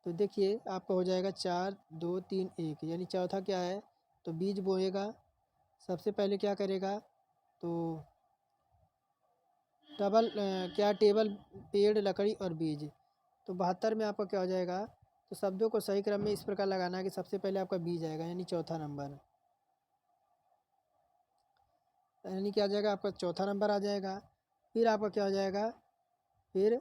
Speaker 1: तो देखिए आपका हो जाएगा 4 2 3 1, यानी चौथा क्या है, तो बीज बोएगा। सबसे पहले क्या करेगा, तो टेबल पेड़ लकड़ी और बीज। तो 72 में आपका क्या हो जाएगा, तो शब्दों को सही क्रम में इस प्रकार लगाना है कि सबसे पहले आपका बीज आएगा, यानी चौथा नंबर, यानी क्या आ जाएगा आपका चौथा नंबर आ जाएगा। फिर आपका क्या हो जाएगा, फिर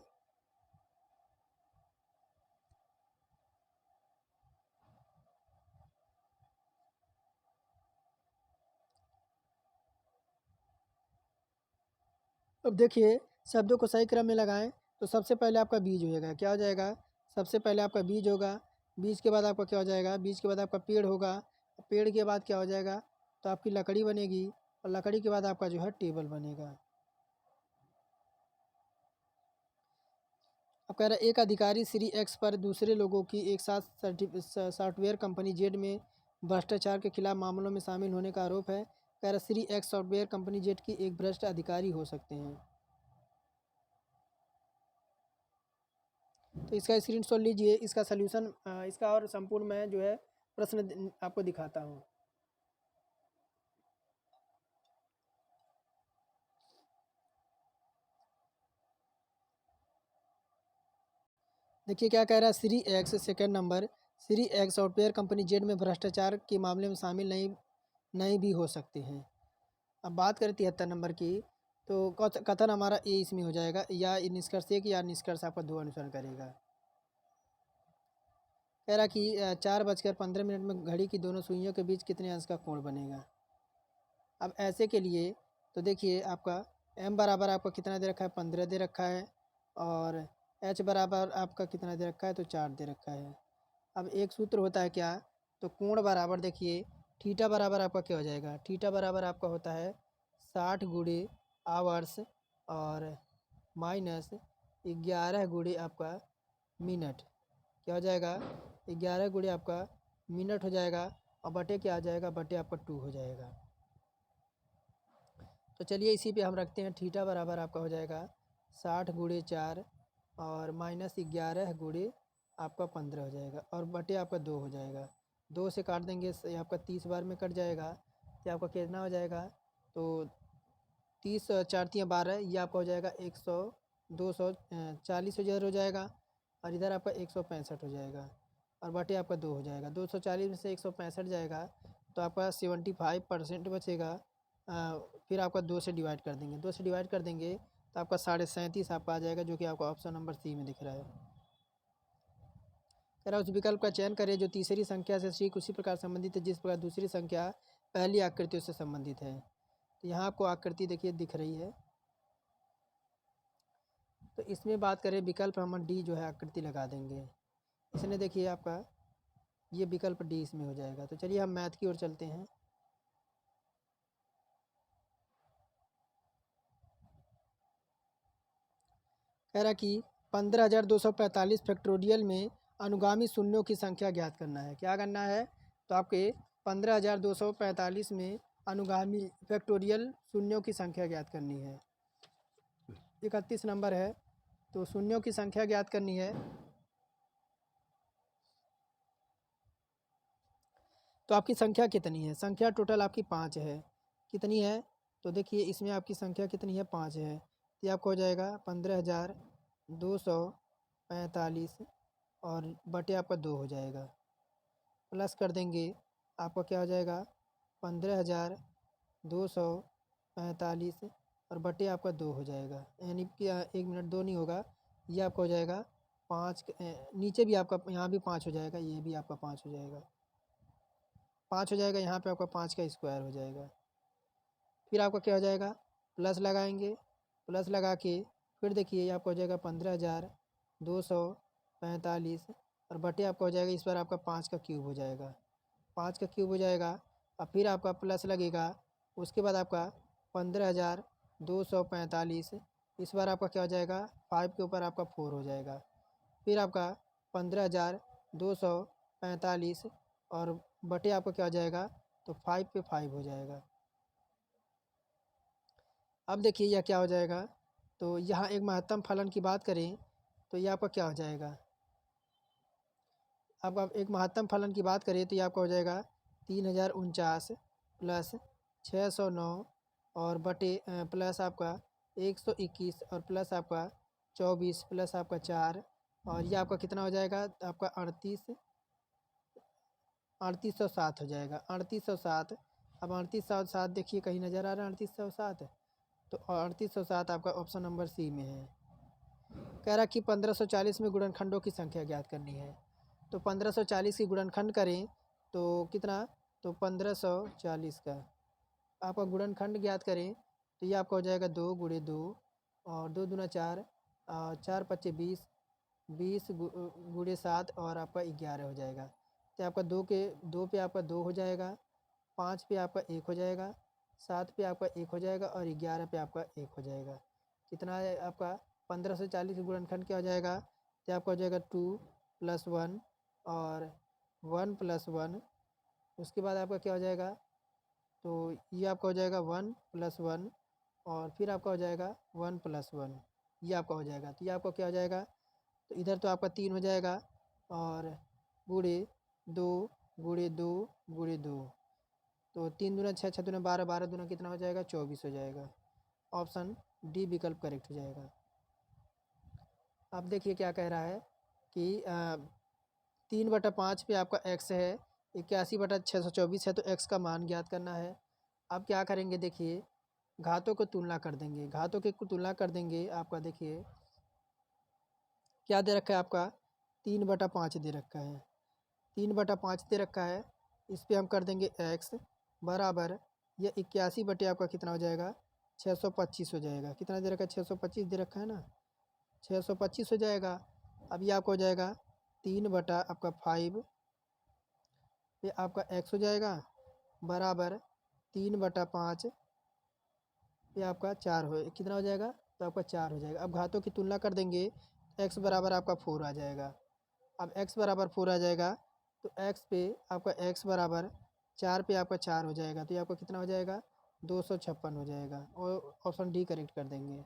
Speaker 1: अब देखिए शब्दों को सही क्रम में लगाएं, तो सबसे पहले आपका बीज होएगा, क्या हो जाएगा, सबसे पहले आपका बीज होगा, बीज के बाद आपका क्या हो जाएगा, बीज के बाद आपका पेड़ होगा, पेड़ के बाद क्या हो जाएगा, तो आपकी लकड़ी बनेगी, और लकड़ी के बाद आपका जो है टेबल बनेगा। अब कह रहा है एक अधिकारी श्री एक्स पर दूसरे लोगों की एक साथ सॉफ्टवेयर कंपनी जेड में भ्रष्टाचार के खिलाफ मामलों में शामिल होने का आरोप है। कह रहा Shri x software company Z की एक भ्रष्ट अधिकारी हो सकते हैं। तो इसका स्क्रीनशॉट लीजिए, इसका सल्यूशन इसका और संपूर्ण मैं जो है प्रश्न आपको दिखाता हूँ। देखिए क्या कह रहा है, Shri x second number, Shri x software company Z में भ्रष्टाचार के मामले में शामिल नहीं नहीं भी हो सकते हैं। अब बात करें 73 नंबर की, तो कथन हमारा ए इसमें हो जाएगा, या निष्कर्ष एक या निष्कर्ष आपका दो अनुसरण करेगा। कह रहा कि 4:15 में घड़ी की दोनों सुइयों के बीच कितने अंश का कोण बनेगा। अब ऐसे के लिए तो देखिए आपका m बराबर आपका कितना दे रखा है, 15 दे रखा है, और h बराबर आपका कितना दे रखा है, तो 4 दे रखा है। अब एक सूत्र होता है क्या, तो कोण बराबर देखिए थीटा बराबर आपका क्या हो जाएगा, थीटा बराबर आपका होता है 60 गुणे आवर्स और माइनस 11 गुणे आपका मिनट, क्या हो जाएगा 11 गुणे आपका मिनट हो जाएगा, और बटे क्या आ जाएगा, बटे आपका 2 हो जाएगा। तो चलिए इसी पे हम रखते हैं, थीटा बराबर आपका हो जाएगा 60 गुणे 4 और माइनस 11 गुणे आपका 15 हो जाएगा, और बटे आपका 2 हो जाएगा। 2 से काट देंगे ये आपका 30 बार में कट जाएगा, तो आपका कितना हो जाएगा, तो 30 4 तियाँ 12, ये आपका हो जाएगा 100 240 हो जाएगा, और इधर आपका 165 हो जाएगा, और बटे आपका 2 हो जाएगा। 240 में से 165 जाएगा तो आपका 75% बचेगा। फिर आपका 2 से डिवाइड कर देंगे, 2 से डिवाइड कर देंगे तो आपका 37.5 आपका आ जाएगा, जो कि आपका ऑप्शन नंबर सी में दिख रहा है। कह रहा उस विकल्प का चयन करें जो तीसरी संख्या से ठीक उसी प्रकार संबंधित है जिस प्रकार दूसरी संख्या पहली आकृतियों से संबंधित है। तो यहाँ आपको आकृति देखिए दिख रही है, तो इसमें बात करें विकल्प हम डी जो है आकृति लगा देंगे। इसने देखिए आपका ये विकल्प डी इसमें हो जाएगा। तो चलिए हम मैथ की ओर चलते हैं। कह रहा कि 15,245 फैक्टोरियल में अनुगामी शून्यों की संख्या ज्ञात करना है। क्या करना है, तो आपके 15,245 में अनुगामी फैक्टोरियल शून्यों की संख्या ज्ञात करनी है। 31 नंबर है, तो शून्यों की संख्या ज्ञात करनी है। तो आपकी संख्या कितनी है, संख्या टोटल आपकी 5 है। कितनी है, तो देखिए इसमें आपकी संख्या कितनी है, 5 है। तो आपको हो जाएगा 15,245 और बटे आपका 2 हो जाएगा, प्लस कर देंगे आपका क्या हो जाएगा 15,245 और बटे आपका 2 हो जाएगा, यानी कि 1 मिनट 2 नहीं होगा, ये आपका हो जाएगा 5, नीचे भी आपका यहाँ भी 5 हो जाएगा, ये भी आपका 5 हो जाएगा, 5 हो जाएगा, यहाँ पे आपका 5 का स्क्वायर हो जाएगा। फिर आपका क्या हो जाएगा, प्लस लगाएंगे, प्लस लगा के फिर देखिए ये आपका हो जाएगा 15,245 और बटे आपका हो जाएगा, इस बार आपका 5 का क्यूब हो जाएगा, 5 का क्यूब हो जाएगा, और फिर आपका प्लस लगेगा। उसके बाद आपका 15,245, इस बार आपका क्या हो जाएगा, 5 के ऊपर आपका 4 हो जाएगा, फिर आपका 15,245 और बटे आपका क्या हो जाएगा, तो 5 पे 5 हो जाएगा। अब देखिए यह क्या हो जाएगा, तो यहाँ एक महत्तम फलन की बात करें तो ये आपका क्या हो जाएगा, अब आप एक महत्तम फलन की बात करें तो ये आपका हो जाएगा 3,049 प्लस 609 और बटे प्लस आपका 121 और प्लस आपका 24 प्लस आपका 4, और ये आपका कितना हो जाएगा, आपका 3807 हो जाएगा, 3807। अब 3807 देखिए कहीं नज़र आ रहा है 3807, तो 3807 आपका ऑप्शन नंबर सी में है। कह रहा कि 1540 में गुणनखंडों की संख्या ज्ञात करनी है। तो 1540 की गुणनखंड करें तो कितना, तो 1540 का आपका गुणनखंड ज्ञात करें तो ये आपका हो जाएगा 2 गुणे 2 और 2 दूना 4, 4 पच्चे 20, 20 गुणे 7 और आपका 11 हो जाएगा। तो आपका 2 पे आपका 2 हो जाएगा, 5 पे आपका 1 हो जाएगा, 7 पे आपका 1 हो जाएगा और 11 पे आपका 1 हो जाएगा। कितना है आपका 1540 गुणनखंड क्या हो जाएगा, तो आपका हो जाएगा 2 + 1 और 1 + 1। उसके बाद आपका क्या हो जाएगा, तो ये आपका हो जाएगा 1 + 1 और फिर आपका हो जाएगा 1 + 1, ये आपका हो जाएगा। तो ये आपका क्या हो जाएगा, तो इधर तो आपका 3 हो जाएगा और गुणे 2 गुणे 2 गुणे 2, तो 3 दूना 6, 6 दूना 12, 12 दूना कितना हो जाएगा, 24 हो जाएगा। ऑप्शन डी विकल्प करेक्ट हो जाएगा। अब देखिए क्या कह रहा है कि 3/5 पे आपका x है, 81/624 है, तो x का मान ज्ञात करना है। अब क्या करेंगे देखिए, घातों को तुलना कर देंगे, घातों की तुलना कर देंगे। आपका देखिए क्या दे रखा है, आपका 3/5 दे रखा है, 3/5 दे रखा है। इस पे हम कर देंगे x बराबर, यह 81 बटे आपका कितना हो जाएगा, 625 हो जाएगा। कितना दे रखा है, 625 दे रखा है ना, 625 हो जाएगा। अब ये आपका हो जाएगा 3/5 पे आपका x हो जाएगा बराबर 3/5 पे आपका 4 हो, कितना हो जाएगा, तो आपका 4 हो जाएगा। अब घातों की तुलना कर देंगे, x बराबर आपका 4 आ जाएगा। अब x बराबर 4 आ जाएगा, तो x पे आपका x बराबर 4 पे आपका 4 हो जाएगा, तो ये आपका कितना हो जाएगा, 256 हो जाएगा, और ऑप्शन डी करेक्ट कर देंगे।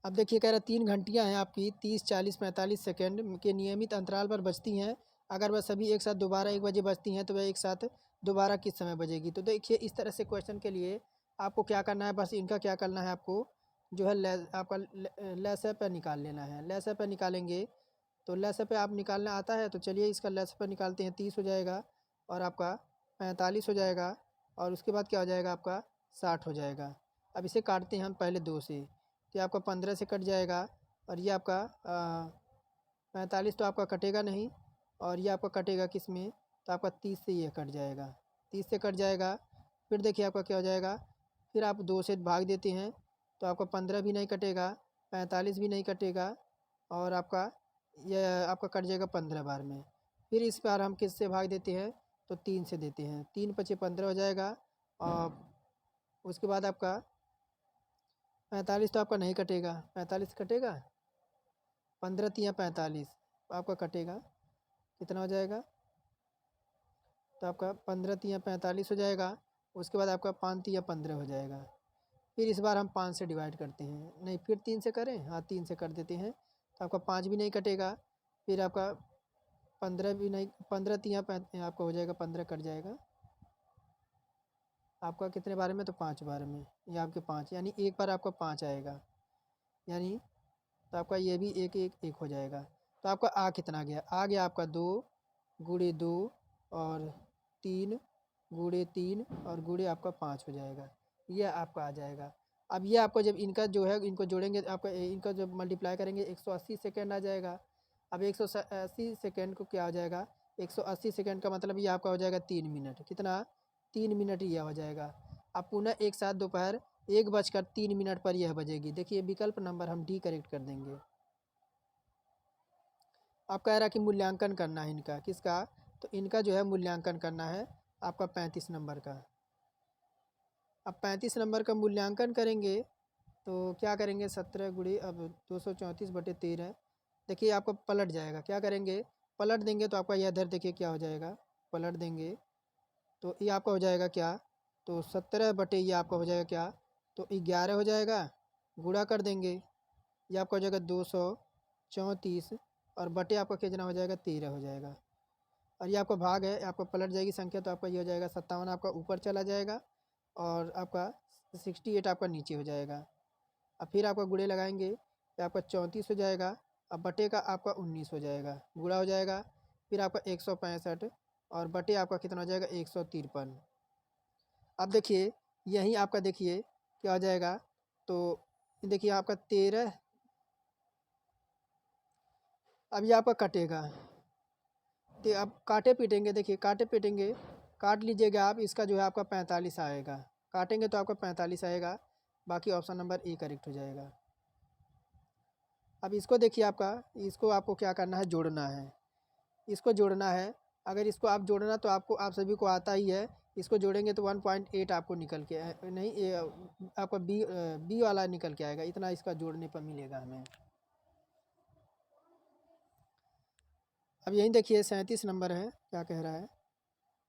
Speaker 1: अब देखिए कह रहा है 3 घंटियाँ हैं आपकी 30, 40, 45 सेकंड के नियमित अंतराल पर बजती हैं। अगर वह सभी एक साथ दोबारा 1 बजे बजती हैं तो वह एक साथ दोबारा किस समय बजेगी। तो देखिए इस तरह से क्वेश्चन के लिए आपको क्या करना है, बस इनका क्या करना है, आपको जो है आपका लैसे पे निकाल लेना है। लैसे पे निकालेंगे तो लैसे पे आप निकालना आता है तो चलिए इसका लैसे पे निकालते हैं। 30 हो जाएगा और आपका 45 हो जाएगा, और उसके बाद क्या हो जाएगा, आपका 60 हो जाएगा। अब इसे काटते हैं हम पहले 2 से, तो ये आपका 15 से कट जाएगा, और ये आपका 45 तो आपका कटेगा नहीं, और ये आपका कटेगा किस में, तो आपका 30 से ये कट जाएगा, 30 से कट जाएगा। फिर देखिए आपका क्या हो जाएगा, फिर आप 2 से भाग देते हैं तो आपका 15 भी नहीं कटेगा, 45 भी नहीं कटेगा, और आपका यह आपका कट जाएगा 15 बार में। फिर इस बार हम किससे भाग देते हैं, तो 3 से देते हैं, 3 पचे 15 हो जाएगा। और उसके बाद आपका 45 तो आपका नहीं कटेगा, 45 कटेगा, 15 तियाँ 45 आपका कटेगा, कितना हो जाएगा, तो आपका 15 तियाँ 45 हो जाएगा। उसके बाद आपका 5 तियाँ 15 हो जाएगा। फिर इस बार हम 5 से डिवाइड करते हैं, नहीं फिर 3 से करें, हाँ 3 से कर देते हैं, तो आपका 5 भी नहीं कटेगा। फिर आपका 15 भी नहीं, 15 तियाँ आपका हो जाएगा, 15 कट जाएगा आपका कितने बार में, तो 5 बार में, ये आपके 5, यानी एक बार आपका 5 आएगा, यानी तो आपका ये भी एक एक एक हो जाएगा। तो आपका आ कितना गया, आ गया आपका 2 गुणे 2 और 3 गुणे 3 और गुणे आपका 5 हो जाएगा, ये आपका आ जाएगा। अब ये आपको जब इनका जो है इनको जोड़ेंगे, आपका इनका जब मल्टीप्लाई करेंगे 180 सेकेंड आ जाएगा। अब 180 सेकेंड को क्या हो जाएगा, 180 सेकेंड का मतलब ये आपका हो जाएगा 3 मिनट, कितना, 3 मिनट यह हो जाएगा। अब पुनः एक साथ दोपहर 1:03 पर यह बजेगी। देखिए विकल्प नंबर हम डी करेक्ट कर देंगे। आप कह रहा है कि मूल्यांकन करना है इनका, किसका, तो इनका जो है मूल्यांकन करना है आपका 35 नंबर का। अब 35 नंबर का मूल्यांकन करेंगे तो क्या करेंगे, 17 गुड़ी अब 234/13, देखिए आपको पलट जाएगा। क्या करेंगे, पलट देंगे तो आपका यह इधर देखिए क्या हो जाएगा, पलट देंगे तो ये आपका हो जाएगा क्या, तो 17 बटे ये आपका हो जाएगा क्या, तो 11 हो जाएगा। गुणा कर देंगे, ये आपका हो जाएगा 234, और बटे आपका कितना हो जाएगा, 13 हो जाएगा। और ये आपका भाग है, आपका पलट जाएगी संख्या, तो आपका ये हो जाएगा 57 आपका ऊपर चला जाएगा, और आपका 68 आपका नीचे हो जाएगा। अब फिर आपका गुणे लगाएंगे तो आपका 34 हो जाएगा, अब बटे का आपका 19 हो जाएगा, गुणा हो जाएगा। फिर आपका 165, और बटे आपका कितना हो जाएगा, 153। अब देखिए यहीं आपका देखिए क्या हो जाएगा, तो देखिए आपका 13, अब ये आपका कटेगा, तो अब काटे पीटेंगे, देखिए काटे पीटेंगे, काट लीजिएगा आप, इसका जो है आपका 45 आएगा, काटेंगे तो आपका 45 आएगा, बाकी ऑप्शन नंबर ए करेक्ट हो जाएगा। अब इसको देखिए आपका, इसको आपको क्या करना है, जोड़ना है, इसको जोड़ना है। अगर इसको आप जोड़ना तो आपको, आप सभी को आता ही है, इसको जोड़ेंगे तो 1.8 आपको निकल के नहीं आपका बी वाला निकल के आएगा, इतना इसका जोड़ने पर मिलेगा हमें। अब यहीं देखिए 37 नंबर है, क्या कह रहा है,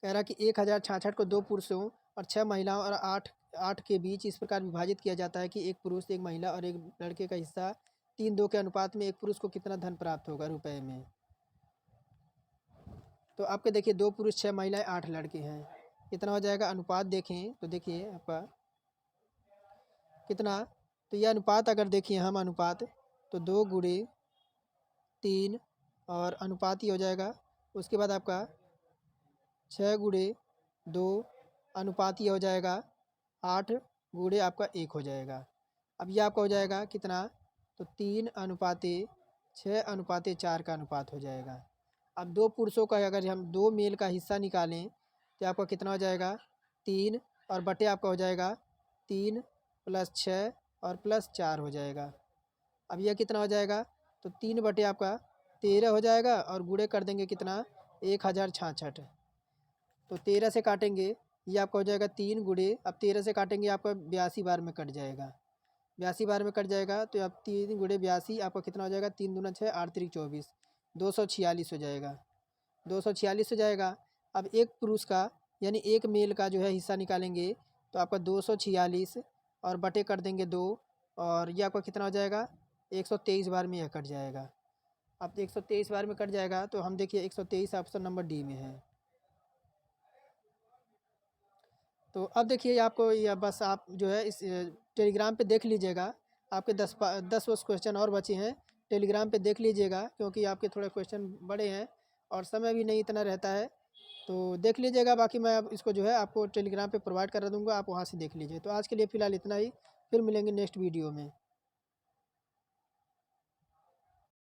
Speaker 1: कह रहा है कि 1066 को 2 पुरुषों और 6 महिलाओं और 8 8 के बीच इस प्रकार विभाजित किया जाता है कि एक पुरुष, एक महिला और एक लड़के का हिस्सा 3-2 के अनुपात में एक पुरुष को कितना धन प्राप्त होगा रुपए में। तो आपके देखिए 2 पुरुष 6 महिलाएं 8 लड़के हैं, कितना हो जाएगा, अनुपात देखें तो देखिए आपका कितना, तो यह अनुपात अगर देखिए हम अनुपात तो 2 गुणे 3 और अनुपाती हो जाएगा। उसके बाद आपका 6 गुणे 2 अनुपाती हो जाएगा 8 गुणे आपका 1 हो जाएगा। अब ये आपका हो जाएगा कितना, तो 3 अनुपाते 6 अनुपाते 4 का अनुपात हो जाएगा। अब 2 पुरुषों का अगर हम 2 मेल का हिस्सा निकालें तो आपका कितना हो जाएगा, 3 और बटे आपका हो जाएगा 3 प्लस 6 और प्लस 4 हो जाएगा। अब यह कितना हो जाएगा, तो 3 बटे आपका 13 हो जाएगा और गुणे कर देंगे कितना, 1066। तो 13 से काटेंगे, ये आपका हो जाएगा 3 गुणे, अब 13 से काटेंगे आपका 82 बार में कट जाएगा। 82 बार में कट जाएगा तो अब 3 गुणे 82 आपका कितना हो जाएगा, 3 दूना 6 8 3 24, 246 हो जाएगा। 246 हो जाएगा। अब एक पुरुष का यानी एक मेल का जो है हिस्सा निकालेंगे तो आपका 246 और बटे कर देंगे 2 और ये आपका कितना हो जाएगा, 123 बार में यह कट जाएगा। अब 123 बार में कट जाएगा तो हम देखिए 123 ऑप्शन नंबर डी में है। तो अब देखिए आपको यह बस आप जो है इस टेलीग्राम पे देख लीजिएगा। आपके 10 क्वेश्चन और बचे हैं, टेलीग्राम पे देख लीजिएगा क्योंकि आपके थोड़े क्वेश्चन बड़े हैं और समय भी नहीं इतना रहता है। तो देख लीजिएगा, बाकी मैं अब इसको जो है आपको टेलीग्राम पे प्रोवाइड करा दूँगा, आप वहाँ से देख लीजिए। तो आज के लिए फ़िलहाल इतना ही, फिर मिलेंगे नेक्स्ट वीडियो में।